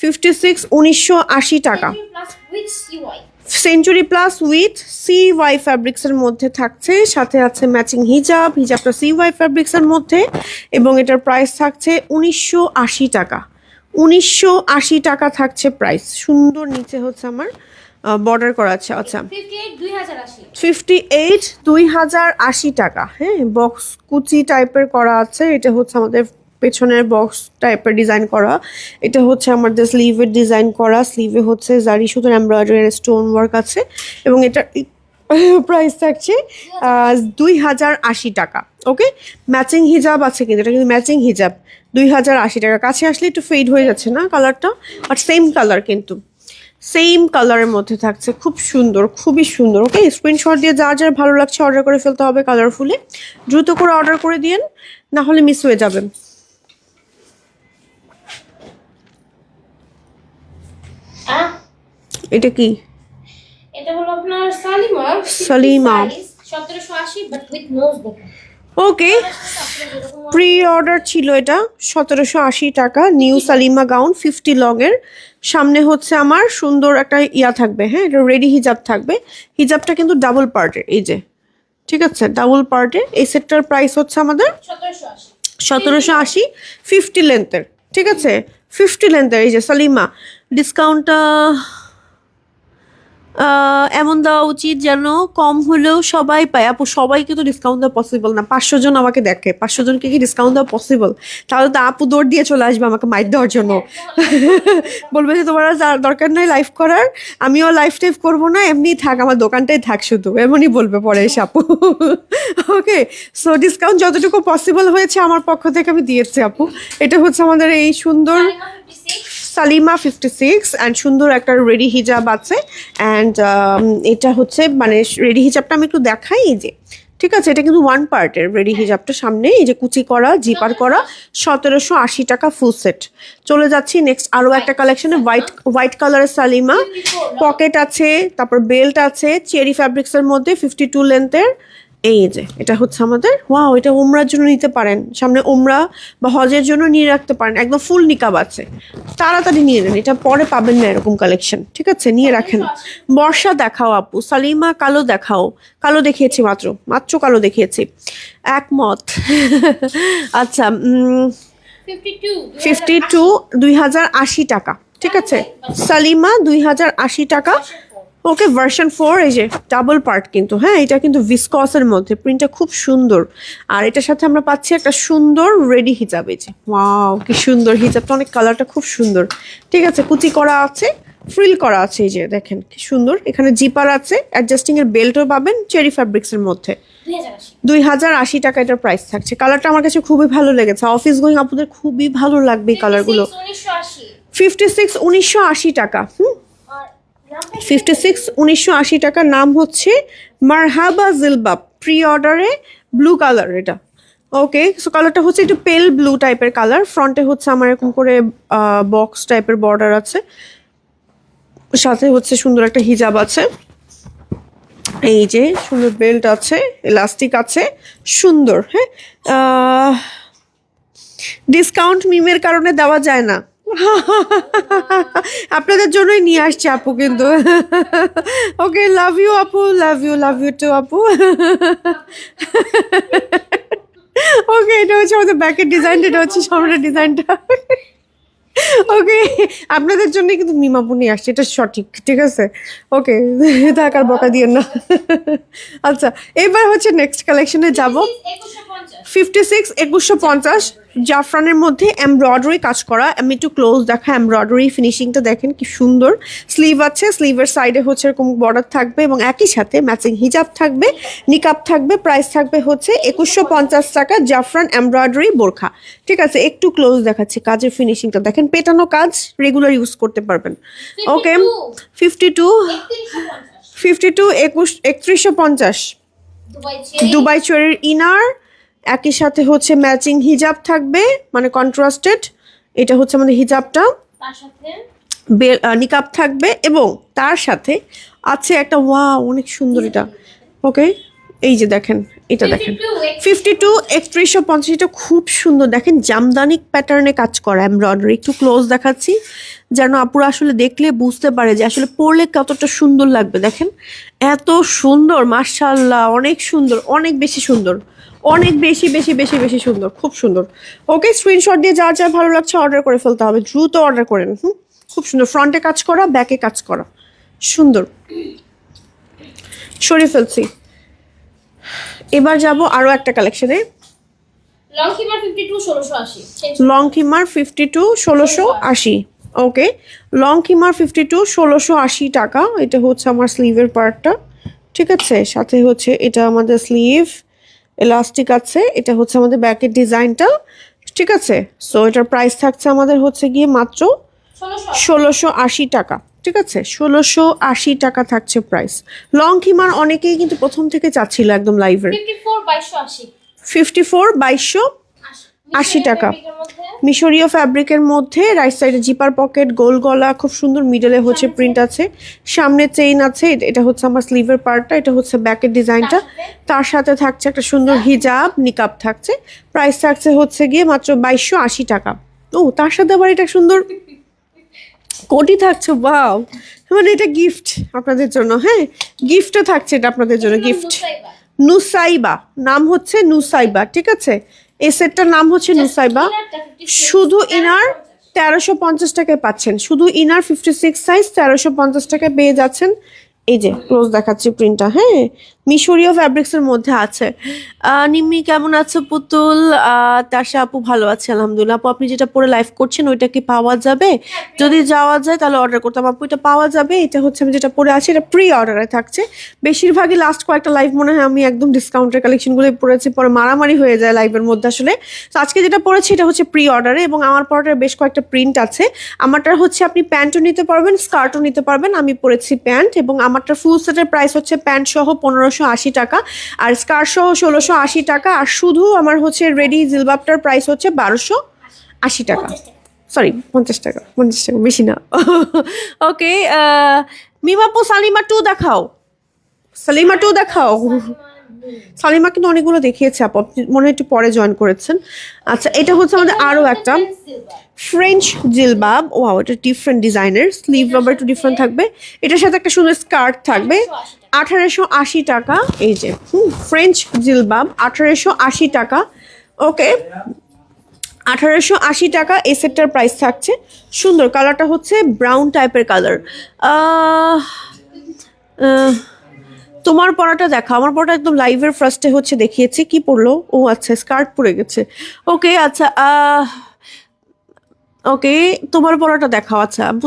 56 1980 টাকা। Century plus with CY fabrics এর মধ্যে থাকছে, সাথে আছে ম্যাচিং হিজাব, হিজাবটা CY ফ্যাব্রিক্স এর মধ্যে, এবং এটার প্রাইস থাকছে 1980 টাকা। 1980 টাকা থাকছে প্রাইস। সুন্দর নিচে হচ্ছে আমার বর্ডার করা আছে। আচ্ছা 58 2080 টাকা। হ্যাঁ, বক্স কুচি টাইপের করা আছে। এটা হচ্ছে আমাদের পেছনের বক্স টাইপের ডিজাইন করা। এটা হচ্ছে আমাদের স্লিভের ডিজাইন করা। স্লিভে হচ্ছে জারি সুতোর এমব্রয়ডারি স্টোন ওয়ার্ক আছে, এবং এটার প্রাইস থাকছে 2080 টাকা। ওকে, ম্যাচিং হিজাব আছে, কিন্তু এটা কিন্তু ম্যাচিং হিজাব 2080 টাকা। কাছে আসলে একটু ফেড হয়ে যাচ্ছে না কালারটা, বাট সেম কালার, কিন্তু সেম কালারের মধ্যে থাকছে। খুব সুন্দর, খুবই সুন্দর। ওকে, স্ক্রিনশট দিয়ে যার যার ভালো লাগছে অর্ডার করে ফেলতে হবে কালারফুলে। দ্রুত করে অর্ডার করে দিয়েন, না হলে মিস হয়ে যাবে। এটা কি?
এটা হলো আপনার সালিমা।
সালিমা
1780 বাট উইথ নোজ দেখুন।
ওকে, প্রি অর্ডার ছিল এটা 1780 টাকা। নিউ সালিমা গাউন 50 লং এর। সামনে হচ্ছে আমার সুন্দর একটা ইয়া থাকবে। হ্যাঁ, এটা রেডি হিজাব থাকবে। হিজাবটা কিন্তু ডাবল পার্টের, এই যে, ঠিক আছে, ডাবল পার্টের। এই সেটটার প্রাইস হচ্ছে আমাদের 1780 50 লেন্থের। ঠিক আছে, 50 লেন্থের। এই যে সালিমা, ডিসকাউন্টটা এমন দেওয়া উচিত যেন কম হলেও সবাই পায়। আপু সবাইকে তো ডিসকাউন্ট দেওয়া পসিবল না। 500 জন আমাকে দেখে, 500 জনকে কি ডিসকাউন্ট দেওয়া পসিবল? তাহলে তো আপু দৌড় দিয়ে চলে আসবে আমাকে মাইক দেওয়ার জন্য। বলবে যে তোমার আর দরকার নাই লাইভ করার, আমিও লাইভ টাইভ করবো না, এমনি থাক, আমার দোকানটাই থাক শুধু, এমনই বলবে পরে এসে আপু। ওকে, সো ডিসকাউন্ট যতটুকু পসিবল হয়েছে আমার পক্ষ থেকে আমি দিয়েছি আপু। এটা হচ্ছে আমাদের এই সুন্দর সালিমা 56, অ্যান্ড সুন্দর একটা রেডি হিজাব আছে। অ্যান্ড এটা হচ্ছে মানে রেডি হিজাবটা আমি একটু দেখাই। এই যে, ঠিক আছে, এটা কিন্তু ওয়ান পার্টের রেডি হিজাবটা। সামনে এই যে কুচি করা, জিপার করা, 1780 টাকা ফুল সেট। চলে যাচ্ছি নেক্সট আরও একটা কালেকশনে। হোয়াইট কালারের সালিমা, পকেট আছে, তারপর বেল্ট আছে, চেরি ফ্যাব্রিক্সের মধ্যে 52 লেন্থের। এই যে, এটা হচ্ছে আমাদের, ওয়াও, এটা ওমরার জন্য নিতে পারেন, সামনে ওমরা বা হজের জন্য নিয়ে রাখতে পারেন। একদম ফুল নিকাব আছে, তাড়াতাড়ি নিয়ে নেন, এটা পরে পাবেন না এরকম কালেকশন। ঠিক আছে, নিয়ে রাখেন। বর্ষা দেখাও আপু, সালিমা কালো দেখাও। কালো দেখিয়েছি, মাত্র কালো দেখিয়েছি। একমত। আচ্ছা, 52 2080 টাকা। ঠিক আছে, সালিমা 2080 টাকা। ওকে, ভার্সন 4, এই যে ডাবল পার্ট কিন্তু। হ্যাঁ, এটা কিন্তু ভিসকসের মধ্যে, প্রিন্টটা খুব সুন্দর। আর এটার সাথে আমরা পাচ্ছি একটা সুন্দর রেডি হিজাব। এই যে, ওয়াও, কি সুন্দর হিজাবটা, অনেক কালারটা খুব সুন্দর। ঠিক আছে, কুচি করা আছে, ফ্রিল করা আছে। এই যে দেখেন কি সুন্দর, এখানে জিপার আছে, অ্যাডজাস্টিং এর বেল্টও পাবেন চেরি ফ্যাব্রিক্সের মধ্যে। 2080 টাকা এটার প্রাইস থাকছে। কালারটা আমার কাছে খুবই ভালো লেগেছে, অফিস গোয়িং আপুদের খুবই ভালো লাগবে এই কালারগুলো। 56 1980 টাকা। 56 1980 টাকা। নাম হচ্ছে মারহাবা জিলবাব, প্রি অর্ডারে ব্লু কালার এটা। ওকে, সো কালারটা হচ্ছে একটু পেল ব্লু টাইপের কালার। ফ্রন্টে হচ্ছে আমার এরকম করে বক্স টাইপের বর্ডার আছে, সাথে হচ্ছে সুন্দর একটা হিজাব আছে। এই যে সুন্দর বেল্ট আছে, এলাস্টিক আছে, সুন্দর। হ্যাঁ, ডিসকাউন্ট মিমের কারণে দেওয়া যায় না, আপনাদের জন্যই নিয়ে আসছে আপু কিন্তু। ওকে, লাভ ইউ আপু, লাভ ইউ টু আপু। ওকে, এটা হচ্ছে আমাদের ব্যাকের ডিজাইন, এটা হচ্ছে সামনের ডিজাইনটা। ওকে, আপনাদের জন্য কিন্তু মিমাপু নিয়ে আসছে, এটা সঠিক। ঠিক আছে, ওকে, থাকার বকা দিয়ে না। আচ্ছা, এবার হচ্ছে নেক্সট কালেকশনে যাব। 56 2150 জাফরানের মধ্যে এমব্রয়ডারি কাজ করা। আমি একটু ক্লোজ দেখা, এমব্রয়ডারি ফিনিশিংটা দেখেন কি সুন্দর। স্লিভ আছে, স্লিভের সাইডে হচ্ছে এরকম বর্ডার থাকবে, এবং একই সাথে ম্যাচিং হিজাব থাকবে, নিকাব থাকবে। প্রাইস থাকবে হচ্ছে 2150 টাকা। জাফরান এমব্রয়ডারি বোরখা। ঠিক আছে, একটু ক্লোজ দেখাচ্ছি, কাজের ফিনিশিংটা দেখেন, পেটানো কাজ, রেগুলার ইউজ করতে পারবেন। ওকে, 52 3150 দুবাই চেরির ইনার, একই সাথে হচ্ছে ম্যাচিং হিজাব থাকবে, মানে কন্ট্রাস্টেড। এটা হচ্ছে আমাদের হিজাবটা, নিকাব থাকবে, এবং তার সাথে আছে একটা, ওয়াও, অনেক সুন্দর এটা। ওকে, এই যে দেখেন, এটা দেখেন
52
52 3150, এটা খুব সুন্দর। দেখেন জামদানি প্যাটার্নে কাজ করা এমব্রয়ডারি, একটু ক্লোজ দেখাচ্ছি যেন আপুরা আসলে দেখলে বুঝতে পারে যে আসলে পরলে কতটা সুন্দর লাগবে। দেখেন এত সুন্দর, মাশাআল্লাহ, অনেক সুন্দর, অনেক বেশি সুন্দর, অনেক বেশি বেশি বেশি বেশি সুন্দর, খুব সুন্দর। ওকে, স্ক্রিনশট দিয়ে যা যা ভালো লাগছে অর্ডার করে ফেলতে হবে, দ্রুত অর্ডার করেন। খুব সুন্দর, ফ্রন্টে কাজ করা, ব্যাকে কাজ করা, সুন্দর। সরিয়ে ফেলছি। এবার যাব আরো একটা কালেকশনে,
লং খিমার 52 1680
লং খিমার 52 1680। ওকে, লং খিমার 52 1680 টাকা। এটা হচ্ছে আমার স্লিভের পার্টটা, ঠিক আছে, সাথে হচ্ছে এটা আমাদের স্লিভ এলাস্টিক আছে, এটা হচ্ছে আমাদের ব্যাকের ডিজাইনটা, ঠিক আছে। সো এটার প্রাইস থাকছে আমাদের হচ্ছে গিয়ে মাত্র 1680 টাকা, ঠিক আছে, 1680 টাকা থাকছে প্রাইস। লং খিমার অনেকেই কিন্তু প্রথম থেকে চাচ্ছিল একদম লাইভের।
54 2280
80 টাকা, মিশরীয় ফ্যাব্রিকের মধ্যে, রাইট সাইডে জিপার পকেট, গোল গলা, খুব সুন্দর, মিডলে হচ্ছে প্রিন্ট আছে, সামনে চেইন আছে। এটা হচ্ছে আমার স্লিভের পার্টটা, এটা হচ্ছে ব্যাকের ডিজাইনটা, তার সাথে থাকছে একটা সুন্দর হিজাব নিকাব থাকছে। প্রাইস থাকছে হচ্ছে গিয়ে মাত্র 2280 টাকা। ও, তার সাথে আবার এটা সুন্দর কোটি থাকছে, ওয়াও, মানে এটা গিফট আপনাদের জন্য। হ্যাঁ, গিফটও থাকছে এটা আপনাদের জন্য, গিফট। নুসাইবা, নাম হচ্ছে নুসাইবা, ঠিক আছে, এই সেটটার নাম হচ্ছে নুসাইবা। শুধু ইনার 1350 টাকায় পাচ্ছেন, শুধু ইনার 56 সাইজ 1350 টাকায় পেয়ে যাচ্ছেন। এই যে ক্লোজ দেখাচ্ছি প্রিন্টটা, হ্যাঁ, মিশরীয় ফ্যাব্রিক্সের মধ্যে আছে। নিম্মি কেমন আছে? পুতুল, তাশা আপু ভালো আছে আলহামদুলিল্লাহ। আপু আপনি যেটা পরে লাইভ করছেন ওইটা কি পাওয়া যাবে? যদি যাওয়া যায় তাহলে অর্ডার করতাম। আপু এটা পাওয়া যাবে, এটা হচ্ছে আমি যেটা পরে আছি এটা প্রি অর্ডারে থাকছে। বেশিরভাগই লাস্ট কয়েকটা লাইভ মনে হয় আমি একদম ডিসকাউন্টের কালেকশনগুলো পরেছি, পরে মারামারি হয়ে যায় লাইভের মধ্যে আসলে। তো আজকে যেটা পরেছি এটা হচ্ছে প্রি অর্ডারে, এবং আমার পরটার বেশ কয়েকটা প্রিন্ট আছে। আমারটা হচ্ছে আপনি প্যান্টও নিতে পারবেন, স্কার্টও নিতে পারবেন। আমি পরেছি প্যান্ট, এবং আমারটা ফুল সেটের প্রাইস হচ্ছে প্যান্ট সহ 1580 টাকা, আর স্কার্ট সহ 1680 টাকা, আর শুধু আমার হচ্ছে রেডি জিলবাবটার প্রাইস হচ্ছে 1280 টাকা। সরি, 50 টাকা, 50 টাকা বেশি না। ওকে, মিমাপু সালিমা 2 দেখাও, সালিমা 2 দেখাও। সালিমা কিন্তু অনেকগুলো দেখিয়েছে আপু, আপনি মনে হয় একটু পরে জয়েন করেছেন। আচ্ছা, এটা হচ্ছে আমাদের আরো একটা ফ্রেঞ্চ জিলবাব। ওয়াও, এটা ডিফারেন্ট ডিজাইনের, স্লিভ আবার একটু ডিফারেন্ট থাকবে। এটার সাথে একটা সুন্দর স্কার্ট থাকবে, 1880 টাকা। এই যে ফ্রেঞ্চ জিলবাব 1880 টাকা। ওকে, 1880 টাকা এই সেটটার প্রাইস থাকছে। সুন্দর কালারটা হচ্ছে ব্রাউন টাইপের কালার। তোমার পরাটা দেখা, আমার পরাটা একদম লাইভের ফার্স্টে হচ্ছে দেখিয়েছি। কি পরলো? ও আচ্ছা, স্কার্ট পরে গেছে। ওকে, আচ্ছা, ওকে, তোমার পরাটা দেখাও। আচ্ছা আপু,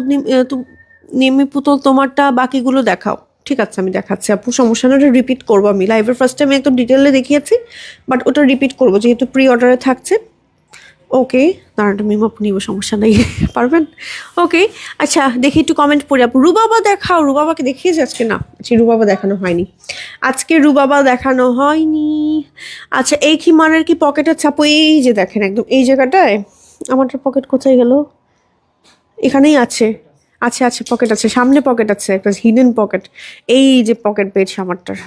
নিমি পুতুল তোমারটা বাকিগুলো দেখাও। ঠিক আছে, আমি দেখাচ্ছি আপু, সমস্যা না, ওটা রিপিট করবো আমি। লাইভের ফার্স্টে আমি একদম ডিটেলে দেখিয়েছি, বাট ওটা রিপিট করবো যেহেতু প্রি অর্ডারে থাকছে। ওকে, দাঁড়াটা মিমাপু নিব, সমস্যা নেই, পারবেন। ওকে, আচ্ছা দেখি একটু কমেন্ট পড়ি আপু। রুবাবা দেখাও, রুবাবাকে দেখিয়েছি আজকে? না, আচ্ছা রুবাবা দেখানো হয়নি আজকে, রুবাবা দেখানো হয়নি। আচ্ছা, এই খিমানের কি পকেট আছে আপু? এই যে দেখেন একদম এই জায়গাটায়। আমারটা পকেট কোথায় গেল? এখানেই আছে, আছে আছে, পকেট আছে, সামনে পকেট আছে, একটা হিডেন পকেট। এই যে পকেট পেয়েছে আমারটার,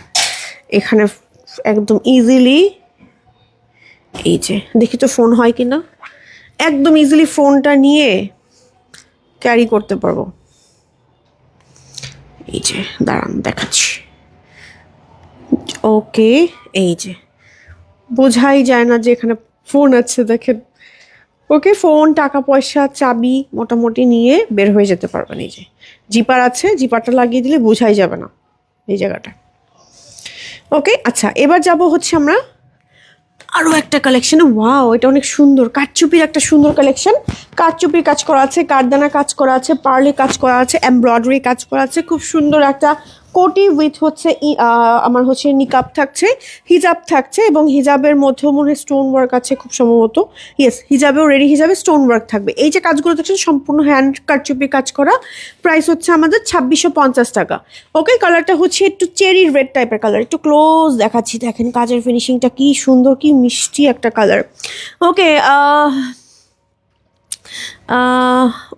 এখানে একদম ইজিলি। এই যে দেখি তো ফোন হয় কিনা, একদম ইজিলি ফোনটা নিয়ে ক্যারি করতে পারবো। এই যে দাঁড়ান দেখাচ্ছি। ওকে, এই যে বোঝাই যায় না যে এখানে ফোন আছে, দেখেন। ওকে, ফোন, টাকা পয়সা, চাবি মোটামুটি নিয়ে বের হয়ে যেতে পারবেন। এই যে জিপার আছে, জিপারটা লাগিয়ে দিলে বোঝাই যাবে না এই জায়গাটা। ওকে, আচ্ছা এবার যাব হচ্ছে আমরা আরও একটা কালেকশন। ওয়াও, এটা অনেক সুন্দর, কাঠচুপির একটা সুন্দর কালেকশন। কাঠচুপির কাজ করা আছে, কাঠদানা কাজ করা আছে, পার্লে কাজ করা আছে, এমব্রয়ডারি কাজ করা আছে। খুব সুন্দর একটা কোটি উইথ হচ্ছে আমার হচ্ছে নিকাব থাকছে, হিজাব থাকছে, এবং হিজাবের মধ্যেও মনে হয় স্টোন ওয়ার্ক আছে খুব সম্ভবত। ইয়েস, হিজাবেও রেডি হিজাবে স্টোন ওয়ার্ক থাকবে। এই যে কাজগুলো দেখছেন সম্পূর্ণ হ্যান্ড কাঠচুপি কাজ করা। প্রাইস হচ্ছে আমাদের 2650 টাকা। ওকে, কালারটা হচ্ছে একটু চেরি রেড টাইপের কালার, একটু ক্লোজ দেখাচ্ছি, দেখেন কাজের ফিনিশিংটা কি সুন্দর, কি মিষ্টি একটা কালার। ওকে,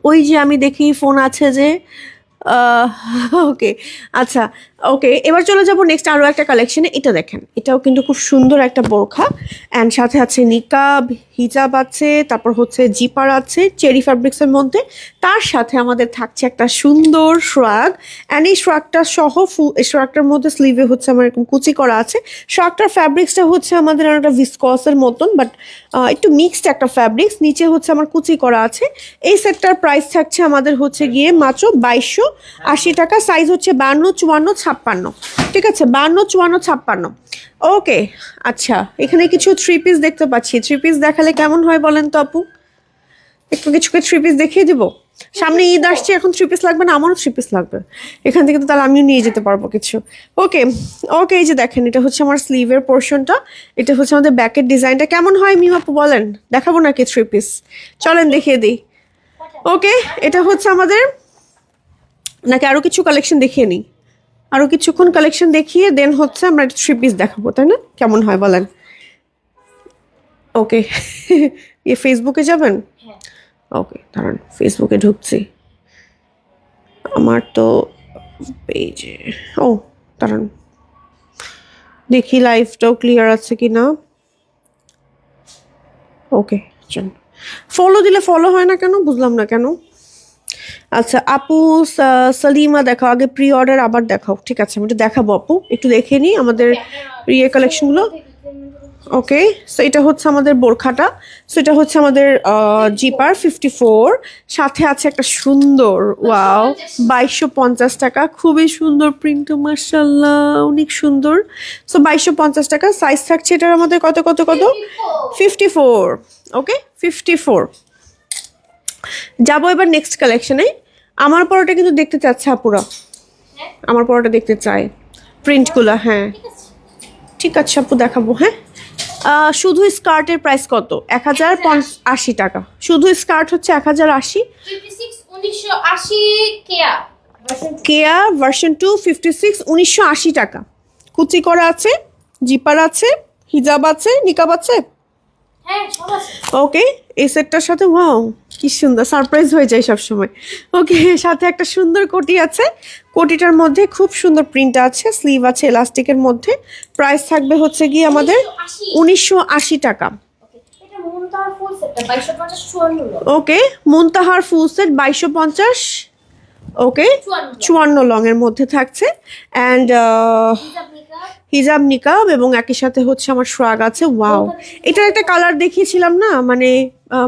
ওই যে আমি দেখি ফোন আছে যে, ওকে আচ্ছা ওকে এবার চলে যাব নেক্সট আরো একটা কালেকশনে। এটা দেখেন, এটাও কিন্তু খুব সুন্দর একটা বোরখা অ্যান্ড সাথে আছে নিকাব, হিজাব আছে, তারপর হচ্ছে জিপার আছে চেরি ফ্যাব্রিক্সের মধ্যে। তার সাথে আমাদের থাকছে একটা সুন্দর শ্রাগ অ্যান্ড এই শ্রাগটা সহ এই শ্রাগটার মধ্যে স্লিভে হচ্ছে আমার এরকম কুচি করা আছে। শ্রাগটার ফ্যাব্রিক্সটা হচ্ছে আমাদের একটা ভিসকসের মতন বাট একটু মিক্সড একটা ফ্যাব্রিক্স, নিচে হচ্ছে আমার কুচি করা আছে। এই সেটটার প্রাইস থাকছে আমাদের হচ্ছে গিয়ে মাত্র 2280 টাকা। সাইজ হচ্ছে 52, 54, 56, ঠিক আছে, 52, 54, 56। ওকে আচ্ছা, এখানে কিছু থ্রি পিস দেখতে পাচ্ছি। থ্রি পিস দেখালে কেমন হয় বলেন তো আপু? একটু কিছুকে থ্রি পিস দেখিয়ে দিব। সামনে ঈদ আসছে, এখন থ্রি পিস লাগবে না? আমারও থ্রি পিস লাগবে এখান থেকে, তো তাহলে আমিও নিয়ে যেতে পারবো কিছু। ওকে ওকে, এই যে দেখেন, এটা হচ্ছে আমার স্লিভের পোর্শনটা, এটা হচ্ছে আমাদের ব্যাকের ডিজাইনটা। কেমন হয় মিম আপু বলেন? দেখাবো নাকি থ্রি পিস? চলেন দেখিয়ে দিই। ওকে, এটা হচ্ছে আমাদের, নাকি আরো কিছু কালেকশন দেখিয়ে নিই? আরো কিছুক্ষণ কালেকশন দেখিয়ে দেন হচ্ছে আমরা একটা থ্রি পিস দেখাবো, তাই না? কেমন হয় বলেন? ওকে ফেসবুকে যাবেন?
হ্যাঁ।
ওকে দাঁড়ান, ফেসবুকে ঢুকছি। আমার তো পেজে, ও দাঁড়ান দেখি লাইভটাও ক্লিয়ার আছে কি না। ওকে চল, ফলো দিলে ফলো হয় না কেন বুঝলাম না কেন। আচ্ছা আপু সালিমা দেখাও আগে, প্রি অর্ডার আবার দেখাও। ঠিক আছে আমি একটু দেখাবো আপু, একটু দেখে নিই আমাদের ইয়ে কালেকশনগুলো। ওকে সো এটা হচ্ছে আমাদের বোরখাটা, সো এটা হচ্ছে আমাদের জিপার 54, সাথে আছে একটা সুন্দর ওয়াও 2250 টাকা, খুবই সুন্দর প্রিন্ট, মাশাআল্লাহ অনেক সুন্দর। সো 2250 টাকা। সাইজ থাকছে এটার আমাদের কত কত কত? 54। ওকে 54। যাবো এবার নেক্সট কালেকশনে। আমার পরোটা কিন্তু দেখতে চাচ্ছে আপুরা, আমার পরোটা দেখতে চাই প্রিন্টগুলো। হ্যাঁ ঠিক আছে আপু দেখাবো। হ্যাঁ শুধু স্কার্টের প্রাইস কত? 1080 টাকা। শুধু স্কার্ট হচ্ছে 1080।
1980 কেয়া
কেয়া ভার্সন 2 56 1980 টাকা। কুচি করা আছে, জিপার আছে, হিজাব আছে, নিকাব আছে।
হ্যাঁ সব আছে।
ওকে এই সেটটার সাথে ওয়াও কি সুন্দর, সারপ্রাইজ হয়ে যায় সব সময়। ওকে সাথে একটা সুন্দর কোটি আছে, কোটিটার মধ্যে খুব সুন্দর প্রিন্ট আছে, স্লিভ আছে এলাস্টিকের মধ্যে। প্রাইস থাকবে হচ্ছে কি আমাদের 1980 টাকা।
এটা মুনতাহার ফুল সেটটা 2250 54
ওকে মুনতাহার ফুল সেট 2250। ওকে 54 লং এর মধ্যে থাকছে অ্যান্ড
হিজাব নিকাব
হিজাব নিকাব এবং একই সাথে হচ্ছে আমার শ্রাগ আছে। ওয়াও এটার একটা কালার দেখিয়েছিলাম না, মানে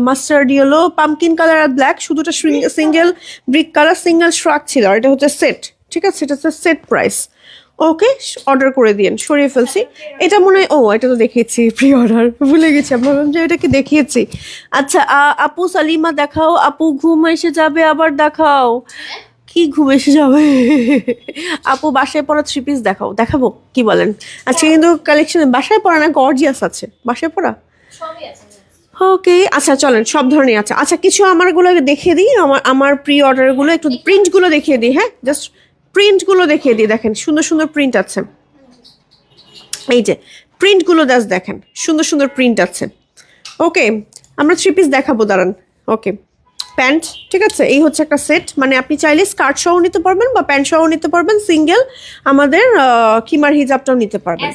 মাস্টার্ড ইয়েলো, পামকিন কালার আর ব্ল্যাক, শুধুটা single brick colour, single shrug ছিল। আর এটা হচ্ছে সেট, ঠিক আছে, এটা হচ্ছে সেট প্রাইস। ওকে অর্ডার করে দিন, সরিয়ে ফেলছি। এটা মনে হয়, ও এটা তো দেখিয়েছি প্রি অর্ডার, ভুলে গেছি, আমরা ভাবলাম যে এটা কি দেখিয়েছি। আচ্ছা আপু সালিমা দেখাও, আপু ঘুম এসে যাবে আবার দেখাও। কি ঘুম এসে যাবে? আপু বাসায় পরা থ্রি পিস দেখাও, দেখাবো কি বলেন? আজকে কিন্তু কালেকশন বাসায় পরা না, গর্জিয়াস আছে বাসায় পরা।
সবই আছে।
ওকে আচ্ছা চলেন, সব ধরনের আছে। আচ্ছা কিছু আমারগুলো দেখিয়ে দিই, আমার প্রি অর্ডারগুলো একটু প্রিন্টগুলো দেখিয়ে দিই। হ্যাঁ জাস্ট প্রিন্টগুলো দেখিয়ে দিই, দেখেন সুন্দর সুন্দর প্রিন্ট আছে। এই যে প্রিন্টগুলো জাস্ট দেখেন, সুন্দর সুন্দর প্রিন্ট আছে। ওকে আমরা থ্রি পিস দেখাবো, দাঁড়ান। ওকে প্যান্ট, ঠিক আছে, এই হচ্ছে একটা সেট, মানে আপনি চাইলে স্কার্ট সহ নিতে পারবেন বা প্যান্ট সহ নিতে পারবেন, সিঙ্গেল আমাদের খিমার হিজাবটাও নিতে পারবেন।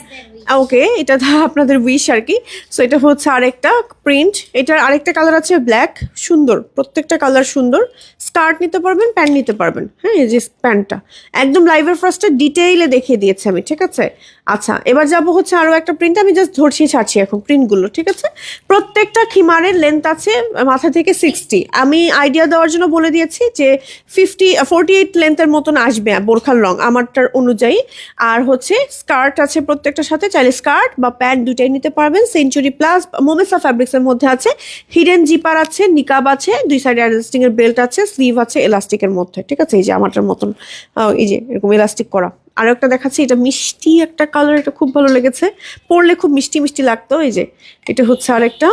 ওকে এটা আপনাদের উইশ আর কি। সো এটা হচ্ছে আরেকটা প্রিন্ট, এটার আরেকটা কালার আছে ব্ল্যাক, সুন্দর, প্রত্যেকটা কালার সুন্দর। স্কার্ট নিতে পারবেন, প্যান্ট নিতে পারবেন। হ্যাঁ এই যে প্যান্টটা একদম লাইভের ফার্স্টে ডিটেইলে দেখিয়ে দিয়েছি আমি, ঠিক আছে। আচ্ছা এবার যাবো হচ্ছে আরও একটা প্রিন্ট, আমি জাস্ট ধরছি ছাড়ছি এখন প্রিন্টগুলো, ঠিক আছে। প্রত্যেকটা খিমারের লেন্থ আছে মাথা থেকে 60। আমি আইডিয়া দেওয়ার জন্য বলে দিয়েছি যে 48 লেন্থের মতন আসবে বোরখার লং আমারটার অনুযায়ী। আর হচ্ছে স্কার্ট আছে প্রত্যেকটার সাথে, চাইলে স্কার্ট বা প্যান্ট দুটাই নিতে পারবেন। সেঞ্চুরি প্লাস মোমেসা ফ্যাব্রিক্সের মধ্যে আছে, হিডেন জিপার আছে, নিকাব আছে, দুই সাইডে এলাস্টিক এর বেল্ট আছে, স্লিভ আছে এলাস্টিকের মধ্যে, ঠিক আছে। এই যে আমারটার মতন এই যে এরকম এলাস্টিক করা। আর একটা দেখাচ্ছি, এটা মিষ্টি একটা কালার, এটা খুব ভালো লেগেছে, পরলে খুব মিষ্টি মিষ্টি লাগতো। এই যে এটা হচ্ছে আরেকটা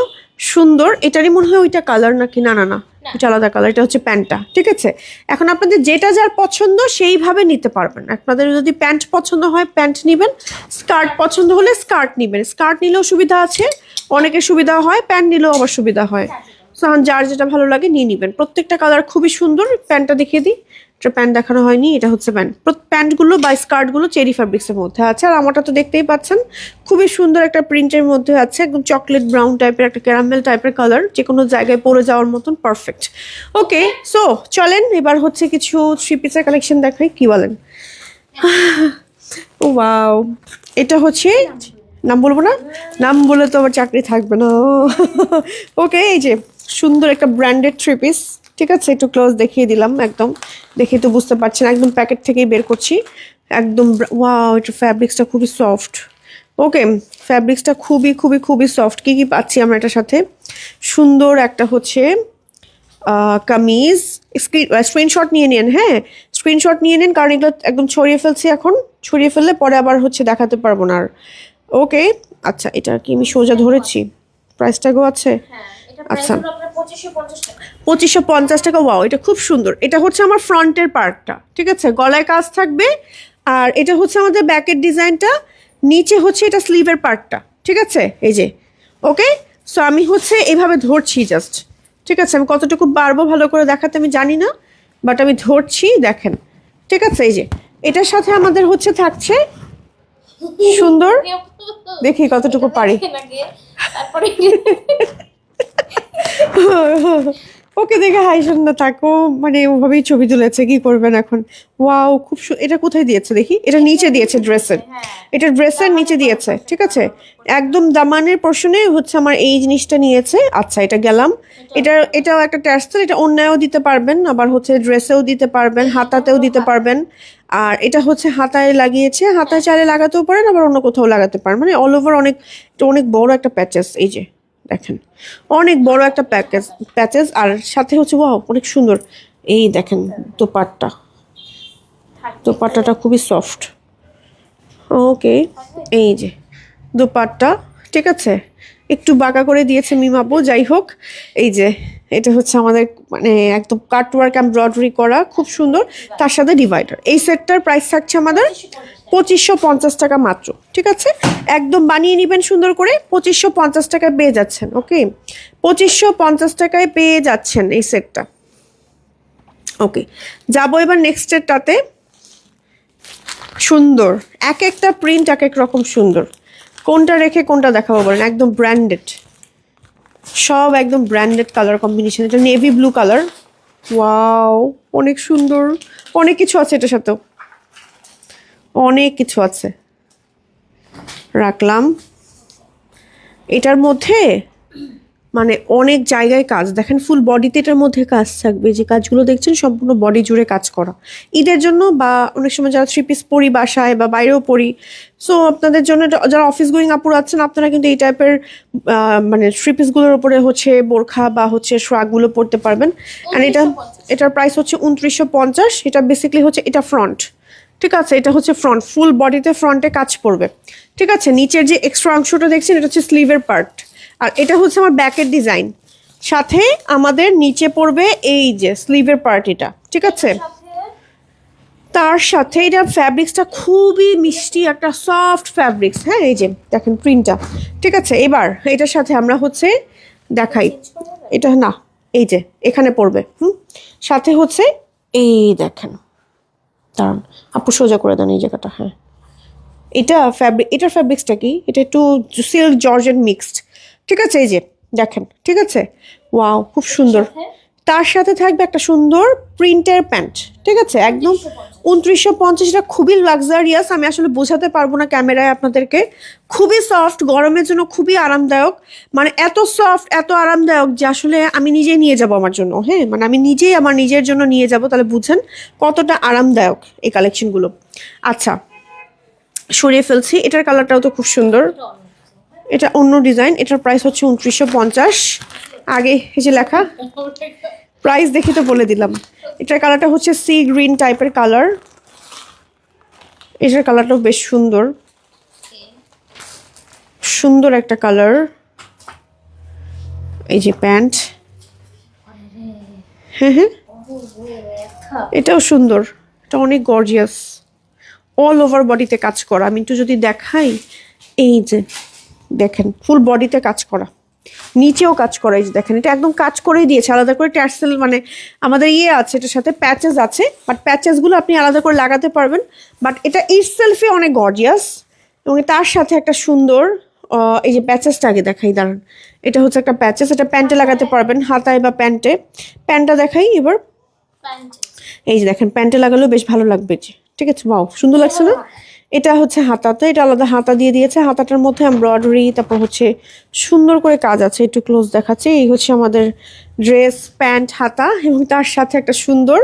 সুন্দর, এটারই মনে হয় ওইটা কালার নাকি, না না না এটা আলাদা কালার, এটা হচ্ছে প্যান্টটা, ঠিক আছে। এখন আপনাদের যেটা যার পছন্দ সেইভাবে নিতে পারবেন। আপনাদের যদি প্যান্ট পছন্দ হয় প্যান্ট নেবেন, স্কার্ট পছন্দ হলে স্কার্ট নেবেন, স্কার্ট নিলেও সুবিধা আছে, অনেকের সুবিধা হয়, প্যান্ট নিলেও আবার সুবিধা হয়। যার যেটা ভালো লাগে নিয়ে নেবেন। প্রত্যেকটা কালার খুবই সুন্দর। প্যান্টটা দেখিয়ে দিই, এটা প্যান্ট দেখানো হয়নি, এটা হচ্ছে প্যান্ট। প্যান্টগুলো বা স্কার্টগুলো চেরি ফ্যাব্রিক্সের মধ্যে আছে। আর আমারটা তো দেখতেই পাচ্ছেন খুবই সুন্দর একটা প্রিন্টের মধ্যে আছে, একদম চকলেট ব্রাউন টাইপের একটা ক্যারামেল টাইপের কালার, যে কোনো জায়গায় পরে যাওয়ার মতন পারফেক্ট। ওকে, সো চলেন এবার হচ্ছে কিছু থ্রি পিসের কালেকশন দেখাই, কি বলেন? ওয়াও, এটা হচ্ছে, নাম বলবো না, নাম বলে তো আবার চাকরি থাকবে না। ওকে, এই যে সুন্দর একটা ব্র্যান্ডেড থ্রি পিস, ঠিক আছে, একটু ক্লোজ দেখিয়ে দিলাম, একদম দেখে তো বুঝতে পারছেন, একদম প্যাকেট থেকেই বের করছি একদম। ওয়াও, এটা ফ্যাব্রিক্সটা খুবই সফট। ওকে, ফ্যাব্রিক্সটা খুবই খুবই খুবই সফট। কি কি পাচ্ছি আমরা এটার সাথে? সুন্দর একটা হচ্ছে কামিজ, স্ক্রিনশট নিয়ে নিন, হ্যাঁ স্ক্রিনশট নিয়ে নিন, কারণ এগুলো একদম ছড়িয়ে ফেলছি এখন, ছড়িয়ে ফেললে পরে আবার হচ্ছে দেখাতে পারবো না আর। ওকে, আচ্ছা, এটা কি আমি সোজা ধরেছি? প্রাইস ট্যাগও আছে? আচ্ছা, 2550 টাকা। ওয়াও, এটা খুব সুন্দর। এটা হচ্ছে আমার ফ্রন্টের পার্টটা, ঠিক আছে, গলায় কাজ থাকবে। আর এটা হচ্ছে আমাদের ব্যাকের ডিজাইনটা, নিচে হচ্ছে এটা স্লিভের পার্টটা, ঠিক আছে, এই যে। ওকে, সো আমি হচ্ছে এইভাবে ধরছি জাস্ট, ঠিক আছে, আমি কতটুকু পারবো ভালো করে দেখাতে আমি জানি না, বাট আমি ধরছি, দেখেন, ঠিক আছে। এই যে এটার সাথে আমাদের হচ্ছে থাকছে সুন্দর, দেখি কতটুকু পারি।
তারপরে
ওকে, দেখে হাইসন না থাকো, মানে ওভাবেই ছবি তুলেছে, কি করবেন এখন। ওয়াও, খুব এটা কোথায় দিয়েছে দেখি? এটা নিচে দিয়েছে ড্রেসের, এটা ড্রেসের নিচে দিয়েছে, ঠিক আছে, একদম দামানের পোর্শনে হচ্ছে আমার এই জিনিসটা নিয়েছে। আচ্ছা, এটা গেলাম, এটাও একটা ট্যাসেল, এটা অন্যায়ও দিতে পারবেন, আবার হচ্ছে ড্রেসেও দিতে পারবেন, হাতাতেও দিতে পারবেন। আর এটা হচ্ছে হাতায় লাগিয়েছে, হাতায় চাইলে লাগাতেও পারেন, আবার অন্য কোথাও লাগাতে পারেন, মানে অল ওভার অনেক, এটা অনেক বড় একটা প্যাচেস, এই যে দেখেন, অনেক বড় একটা প্যাচেস। আর সাথে হচ্ছে ওয়াও, অনেক সুন্দর। এই দেখেন দোপাট্টাটা খুবই সফট। ওকে, এই যে দোপাট্টা, ঠিক আছে, একটু বাঁকা করে দিয়েছে মিমাপু, যাই হোক। এই যে এটা হচ্ছে আমাদের মানে একদম কাটওয়ার্ক এমব্রয়ডারি করা, খুব সুন্দর, তার সাথে ডিভাইডার। এই সেটটার প্রাইস থাকছে আমাদের 2550 টাকা মাত্র, ঠিক আছে, একদম বানিয়ে নেবেন সুন্দর করে, 2550 টাকায় পেয়ে যাচ্ছেন। ওকে, 2550 টাকায় পেয়ে যাচ্ছেন এই সেটটা। ওকে, যাবো এবার নেক্সটেরটাতে। সুন্দর, এক একটা প্রিন্ট এক এক রকম সুন্দর, কোনটা রেখে কোনটা দেখাবো বলেন? একদম ব্র্যান্ডেড, সব একদম ব্র্যান্ডেড কালার কম্বিনেশন। এটা নেভি ব্লু কালার, ওয়াও, অনেক সুন্দর, অনেক কিছু আছে এটার সাথেও, অনেক কিছু আছে, রাখলাম। এটার মধ্যে মানে অনেক জায়গায় কাজ, দেখেন ফুল বডিতে এটার মধ্যে কাজ থাকবে, যে কাজগুলো দেখছেন সম্পূর্ণ বডি জুড়ে কাজ করা, ঈদের জন্য বা অনেক সময় যারা থ্রি পিস পরি বাসায় বা বাইরেও পরি, সো আপনাদের জন্য যারা অফিস গোয়িং আপুরা আছেন, আপনারা কিন্তু এই টাইপের মানে থ্রি পিসগুলোর উপরে হচ্ছে বোরখা বা হচ্ছে শ্রাগগুলো পরতে পারবেন। অ্যান্ড এটার প্রাইস হচ্ছে 2950। এটা বেসিক্যালি হচ্ছে এটা ফ্রন্ট, ঠিক আছে, এটা হচ্ছে ফ্রন্ট, ফুল বডিতে ফ্রন্টে কাজ পড়বে, ঠিক আছে। নিচের যে এক্সট্রা অংশটা দেখছেন এটা হচ্ছে স্লিভের পার্ট, আর এটা হচ্ছে আমার ব্যাকের ডিজাইন, সাথে আমাদের নিচে পড়বে এই যে স্লিভের পার্ট, এটা ঠিক আছে। তার সাথে এটা ফ্যাব্রিক্সটা খুবই মিষ্টি, একটা সফট ফ্যাব্রিক্স, হ্যাঁ, এই যে দেখেন প্রিন্টটা, ঠিক আছে। এবার এটার সাথে আমরা হচ্ছে দেখাই, এটা না, এই যে এখানে পড়বে, সাথে হচ্ছে এই দেখেন, দাঁড়ান আপু সোজা করে দেন এই জায়গাটা, হ্যাঁ, এটার ফ্যাব্রিক্সটা কি, এটা একটু সিল্ক জর্জেট মিক্সড, ঠিক আছে, এই যে দেখেন, ঠিক আছে, ওয়াও, খুব সুন্দর। তার সাথে থাকবে একটা সুন্দর প্রিন্টের প্যান্ট, ঠিক আছে, একদম 2950। এটা খুবই লাক্সারিয়াস, আমি আসলে বোঝাতে পারবো না ক্যামেরায় আপনাদেরকে, খুবই সফট, গরমের জন্য খুবই আরামদায়ক, মানে এত সফট এত আরামদায়ক যে আসলে আমি নিজেই নিয়ে যাব আমার জন্য, হ্যাঁ, মানে আমি নিজেই আমার নিজের জন্য নিয়ে যাব, তাহলে বুঝেন কতটা আরামদায়ক এই কালেকশনগুলো। আচ্ছা, সরিয়ে ফেলছি, এটার কালারটাও তো খুব সুন্দর, এটা অন্য ডিজাইন, এটার প্রাইস হচ্ছে 2950। আগে এই যে লেখা প্রাইস দেখি তো বলে দিলাম। এটার কালারটা হচ্ছে সি গ্রিন টাইপের কালার, এটার কালারটাও বেশ সুন্দর, সুন্দর একটা কালার। এই যে প্যান্ট, হ্যাঁ হ্যাঁ, এটাও সুন্দর, এটা অনেক গর্জিয়াস, অল ওভার বডিতে কাজ করা। আমি একটু যদি দেখাই, এই যে দেখেন ফুল বডিতে কাজ করা, নিচেও কাজ করা, এই যে দেখেন এটা একদম কাজ করেই দিয়েছে, আলাদা করে ট্যাসেল মানে আমাদের আছে, এটার সাথে প্যাচেস আছে, বাট প্যাচেসগুলো আপনি আলাদা করে লাগাতে পারবেন। বাট এটা ইটসেলফে অনেক গর্জিয়াস, এবং তার সাথে একটা সুন্দর এই যে প্যাচেসটা আগে দেখাই, দাঁড়ান, এটা হচ্ছে একটা প্যাচেস, এটা প্যান্টে লাগাতে পারবেন, হাতায় বা প্যান্টে। প্যান্টটা দেখাই এবার, এই যে দেখেন প্যান্টে লাগালেও বেশ ভালো লাগবে যে, ঠিক আছে, বাও সুন্দর লাগছে না? এটা হচ্ছে হাতাতে, এটা আলাদা হাতা দিয়ে দিয়েছে, হাতাটার মধ্যে এমব্রয়ডারি, তারপর হচ্ছে সুন্দর করে কাজ আছে, একটু ক্লোজ দেখাচ্ছে। এই হচ্ছে আমাদের ড্রেস, প্যান্ট, হাতা, এবং তার সাথে একটা সুন্দর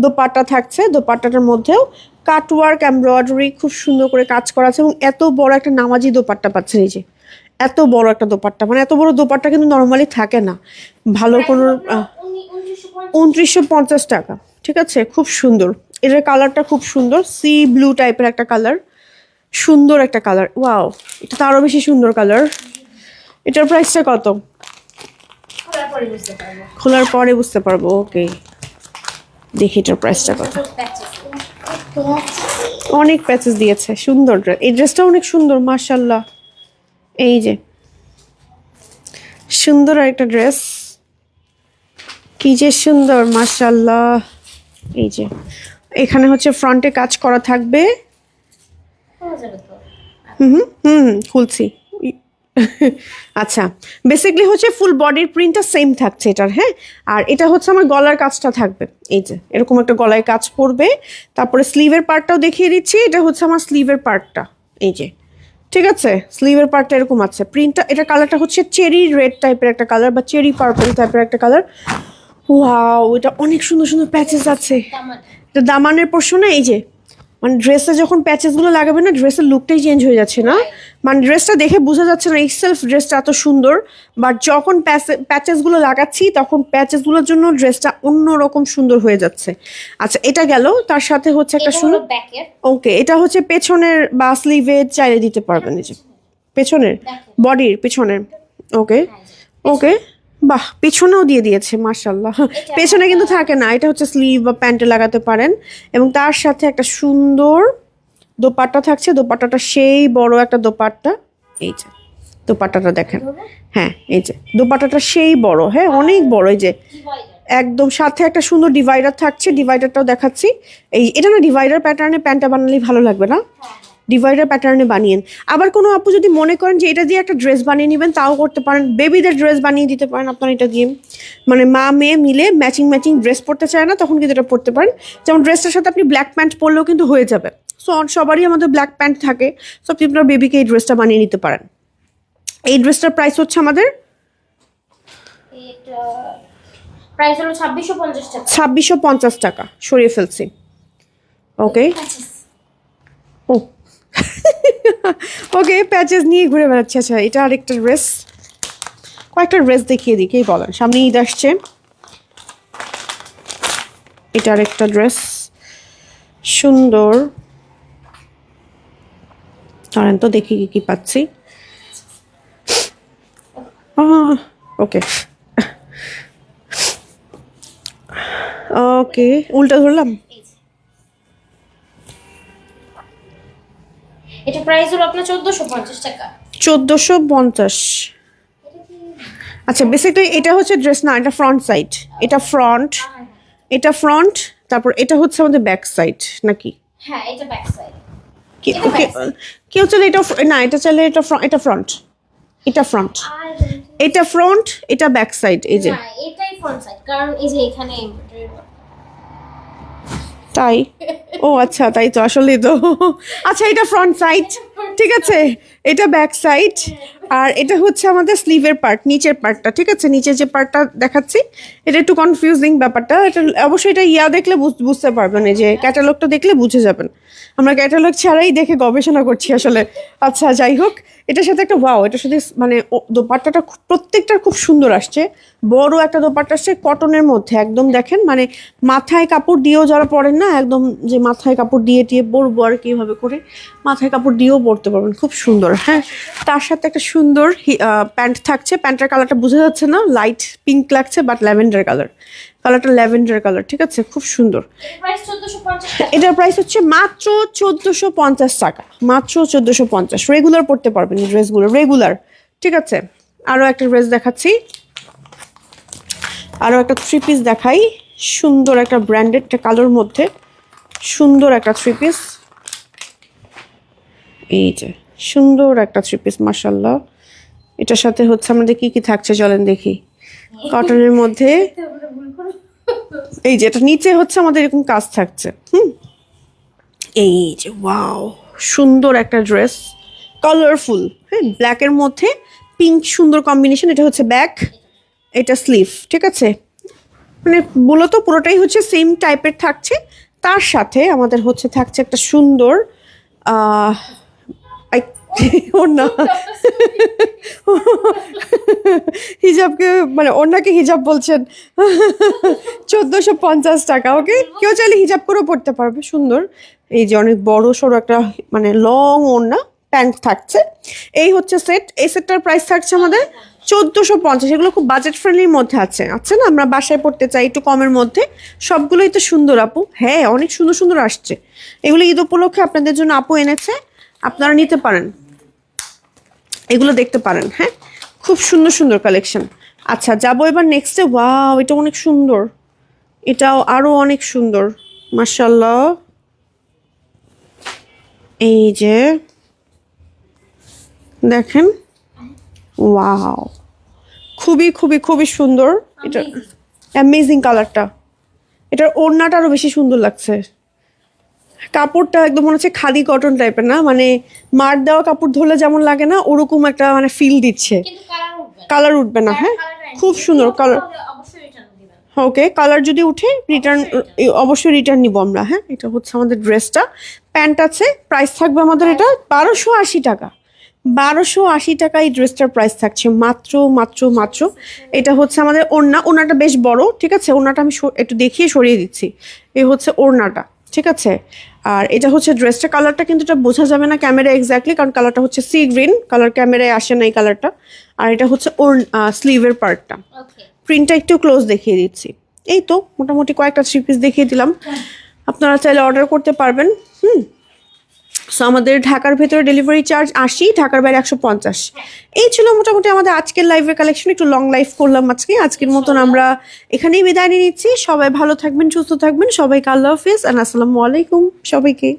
দোপাট্টা থাকছে। দোপাট্টাটার মধ্যেও কাটওয়ার্ক এমব্রয়ডারি খুব সুন্দর করে কাজ করা আছে, এবং এত বড় একটা নামাজি দোপাট্টা পাচ্ছেন। এই যে এত বড় একটা দোপাট্টা, মানে এত বড় দোপাট্টা কিন্তু নর্মালি থাকে না। ভালো কোনো 2950 টাকা, ঠিক আছে, খুব সুন্দর। এটার কালারটা খুব সুন্দর, সি ব্লু টাইপের একটা কালার, সুন্দর একটা কালার। ওয়াও, এটা তো আরো বেশি সুন্দর কালার। এটার প্রাইসটা কত? খোলার পরে বুঝতে পারবো। ওকে, দেখি এটার প্রাইসটা কত। অনেক প্যাচেস দিয়েছে, সুন্দর ড্রেস। এই ড্রেসটা অনেক সুন্দর, মাশাআল্লাহ। এই যে সুন্দর একটা ড্রেস, কি যে সুন্দর, মাশাআল্লাহ। এই যে এখানে হচ্ছে ফ্রন্টে কাজ করা থাকবে। খুলছি। আচ্ছা, বেসিক্যালি হচ্ছে ফুল বডির প্রিন্টটা সেম থাকছে এটার, হ্যাঁ। আর এটা হচ্ছে আমার গলার কাজটা থাকবে, এই যে এরকম একটা গলায় কাজ পড়বে। তারপরে স্লিভের পার্টটাও দেখিয়ে দিচ্ছি, এটা হচ্ছে আমার স্লিভের পার্টটা, এই যে, ঠিক আছে, স্লিভের পার্টটা এরকম আছে। প্রিন্টটা, এটা কালারটা হচ্ছে চেরি রেড টাইপের একটা কালার, বা চেরি পার্পল টাইপের একটা কালার। ওয়াও, এটা অনেক সুন্দর সুন্দর প্যাচেস আছে। এটা দামানের পোর্শনে, এই যে মানে ড্রেসে যখন প্যাচেসগুলো লাগাবে না, ড্রেসের লুকটাই চেঞ্জ হয়ে যাচ্ছে না, মানে ড্রেসটা দেখে বোঝা যাচ্ছে না ইটসেলফ ড্রেসটা এত সুন্দর, বাট যখন প্যাচেসগুলো লাগাচ্ছি তখন প্যাচেসগুলোর জন্য ড্রেসটা অন্যরকম সুন্দর হয়ে যাচ্ছে। আচ্ছা, এটা গেল, তার সাথে হচ্ছে একটা সুন্দর, ওকে, এটা হচ্ছে পেছনের বা স্লিভে চাইলে দিতে পারবেন, এই যে পেছনের বডির পেছনের, ওকে ওকে, বাহ, পেছনেও দিয়ে দিয়েছে, মাশাআল্লাহ। পেছনে কিন্তু থাকে না, এটা হচ্ছে স্লিভ বা প্যান্টে লাগাতে পারেন। এবং তার সাথে একটা সুন্দর দোপাট্টা থাকছে, দোপাট্টাটা সেই বড় একটা দোপাট্টা, এই যে দোপাট্টাটা দেখেন, হ্যাঁ, এই যে দোপাট্টাটা সেই বড়, হ্যাঁ, অনেক বড়। এই যে একদম সাথে একটা সুন্দর ডিভাইডার থাকছে, ডিভাইডারটাও দেখাচ্ছি। এই এটা না ডিভাইডার প্যাটার্নে প্যান্টটা বানালেই ভালো লাগবে না, ডিভাইডার প্যাটার্নে বানিয়েন। আবার কোনো আপু যদি মনে করেন যে এটা দিয়ে একটা ড্রেস বানিয়ে নেবেন, তাও করতে পারেন। বেবিদের ড্রেস বানিয়ে দিতে পারেন আপনারা এটা দিয়ে, মানে মা মেয়ে মিলে ম্যাচিং ম্যাচিং ড্রেস পরতে চায় না, তখন কিন্তু এটা পরতে পারেন। যেমন ড্রেসটার সাথে আপনি ব্ল্যাক প্যান্ট পরলেও কিন্তু হয়ে যাবে। সো সবারই আমাদের ব্ল্যাক প্যান্ট থাকে, সো আপনি আপনার বেবিকে এই ড্রেসটা বানিয়ে নিতে পারেন। এই ড্রেসটার প্রাইস হচ্ছে আমাদের
প্রাইস হলো 2650 টাকা।
2650 টাকা, সরিয়ে ফেলছি। ওকে, ও ওকে, প্যাচেস নিয়ে ঘুরে বেড়াচ্ছে। আচ্ছা, এটা আরেকটা ড্রেস, কয়েকটা ড্রেস দেখিয়ে দিই, কেই বলেন, সামনে ঈদ আসছে। এটা আরেকটা ড্রেস, সুন্দর, ধরেন তো দেখি কি কি পাচ্ছি। ওকে ওকে, উল্টা ধরলাম।
এটা প্রাইস হলো আপনার 1450 টাকা।
1450। আচ্ছা, বেসিক্যালি এটা হচ্ছে ড্রেস না, এটা ফ্রন্ট সাইড, এটা ফ্রন্ট, এটা ফ্রন্ট, তারপর এটা হচ্ছে আমাদের ব্যাক সাইড নাকি?
হ্যাঁ, এটা ব্যাক সাইড।
কেউ চাইলে এটা না, এটা চাইলে এটা এটা ফ্রন্ট, এটা ফ্রন্ট, এটা ফ্রন্ট, এটা ব্যাক সাইড। এই যে
এটাই ফ্রন্ট সাইড, কারণ এই যে এখানে
তাই, ও আচ্ছা, তাই তো, আসলেই তো। আচ্ছা, এটা ফ্রন্ট সাইড, ঠিক আছে, এটা ব্যাক সাইড, আর এটা হচ্ছে আমাদের স্লিভের পার্ট, নিচের পার্টটা, ঠিক আছে, নিচের যে পার্টটা দেখাচ্ছি, এটা একটু কনফিউজিং ব্যাপারটা। এটা অবশ্যই এটা দেখলে বুঝতে পারবেন, এই যে ক্যাটালগটা দেখলে বুঝে যাবেন। আমরা ক্যাটালগ ছাড়াই দেখে গবেষণা করছি আসলে। আচ্ছা, যাই হোক, এটার সাথে একটা ওয়াও, এটার সাথে মানে দোপাট্টাটা প্রত্যেকটা খুব সুন্দর আসছে, বড় একটা দোপাট্টা আসছে কটনের মধ্যে, একদম দেখেন, মানে মাথায় কাপড় দিয়েও যারা পরেন না, একদম যে মাথায় কাপড় দিয়ে পরবো আর কিভাবে করে মাথায় কাপড় দিয়েও পরতে পারবেন, খুব সুন্দর। হ্যাঁ, তার সাথে একটা সুন্দর প্যান্ট থাকছে, প্যান্টের কালারটা বোঝা যাচ্ছে না, লাইট পিঙ্ক লাগছে, বাট ল্যাভেন্ডার কালারটা ল্যাভেন্ডার কালার, ঠিক আছে, খুব সুন্দর। এটার প্রাইস হচ্ছে মাত্র 1450 টাকা, মাত্র 1450। রেগুলার পরতে পারবেন এই ড্রেসগুলো, রেগুলার, ঠিক আছে, আরো একটা ড্রেস দেখাচ্ছি, আরো একটা 3 পিস দেখাই। সুন্দর একটা ব্র্যান্ডেড একটা কালোর মধ্যে সুন্দর একটা 3 পিস। এই যে সুন্দর একটা 3 পিস, মাশাআল্লাহ। এটার সাথে হচ্ছে আমাদের কি কি থাকছে চলেন দেখি। কটনের মধ্যে এই যে এটা নিচে হচ্ছে আমাদের এরকম কাজ থাকছে। এই যে ওয়াও, সুন্দর একটা ড্রেস, কালারফুল। হ্যাঁ, ব্ল্যাকের মধ্যে পিঙ্ক, সুন্দর কম্বিনেশন। এটা হচ্ছে ব্যাক, এটা স্লিভ, ঠিক আছে। মানে মূলত পুরোটাই হচ্ছে সেম টাইপের থাকছে। তার সাথে আমাদের হচ্ছে থাকছে একটা সুন্দর ওড়না। হিজাবকে মানে ওড়নাকে হিজাব বলছেন। 1450 টাকা। ওকে, কেউ চাইলে হিজাব করেও পড়তে পারবে, সুন্দর। এই যে অনেক বড় সড়ো একটা মানে লং ওড়না, প্যান্ট থাকছে। এই হচ্ছে সেট। এই সেটটার প্রাইস থাকছে আমাদের 1450। এগুলো খুব বাজেট ফ্রেন্ডলির মধ্যে আছে না, আমরা বাসায় পড়তে চাই একটু কমের মধ্যে। সবগুলোই তো সুন্দর আপু। হ্যাঁ, অনেক সুন্দর সুন্দর আসছে। এগুলো ঈদ উপলক্ষে আপনাদের জন্য আপু এনেছে, আপনারা নিতে পারেন, এগুলো দেখতে পারেন। হ্যাঁ, খুব সুন্দর সুন্দর কালেকশন। আচ্ছা, যাবো এবার নেক্সটে। ওয়াও, এটা অনেক সুন্দর, এটাও আরো অনেক সুন্দর, মাশাআল্লাহ। এই যে দেখেন, ওয়াও, খুবই খুবই খুবই সুন্দর। এটা অ্যামেজিং কালারটা। এটার ওড়নাটা আরো বেশি সুন্দর লাগছে। কাপড়টা একদম মনে হচ্ছে খাদি কটন টাইপের, না মানে মার দেওয়া কাপড় ধরলে যেমন লাগে না, ওরকম একটা মানে ফিল দিচ্ছে। কালার উঠবে না। হ্যাঁ, খুব সুন্দর কালার। ওকে, কালার যদি উঠে রিটার্ন, অবশ্যই রিটার্ন নিব আমরা। হ্যাঁ, এটা হচ্ছে আমাদের ড্রেসটা। প্যান্ট আছে, প্রাইস থাকবে আমাদের এটা 1280 টাকা। 1280 টাকা এই ড্রেসটার প্রাইস থাকছে, মাত্র মাত্র মাত্র। এটা হচ্ছে আমাদের ওড়নাটা বেশ বড়, ঠিক আছে। ওড়নাটা আমি একটু দেখিয়ে সরিয়ে দিচ্ছি। এই হচ্ছে ওড়নাটা, ঠিক আছে। আর এটা হচ্ছে ড্রেসটা। কালারটা কিন্তু এটা বোঝা যাবে না ক্যামেরা এক্স্যাক্টলি, কারণ কালারটা হচ্ছে সি গ্রিন কালার, ক্যামেরায় আসে না এই কালারটা। আর এটা হচ্ছে স্লিভের পার্টটা। প্রিন্টটা একটু ক্লোজ দেখিয়ে দিচ্ছি। এই তো মোটামুটি কয়েকটা 3 পিস দেখিয়ে দিলাম, আপনারা চাইলে অর্ডার করতে পারবেন। সো আমাদের ঢাকার ভেতরে ডেলিভারি চার্জ 80, ঢাকার বাইরে 150। এই ছিল মোটামুটি আমাদের আজকের লাইভের কালেকশন। একটু লং লাইভ করলাম আজকের মতন আমরা এখানেই বিদায় নিয়ে নিচ্ছি। সবাই ভালো থাকবেন, সুস্থ থাকবেন, সবাইকে আল্লাহ হাফিজ আর আসসালামু আলাইকুম সবাইকে।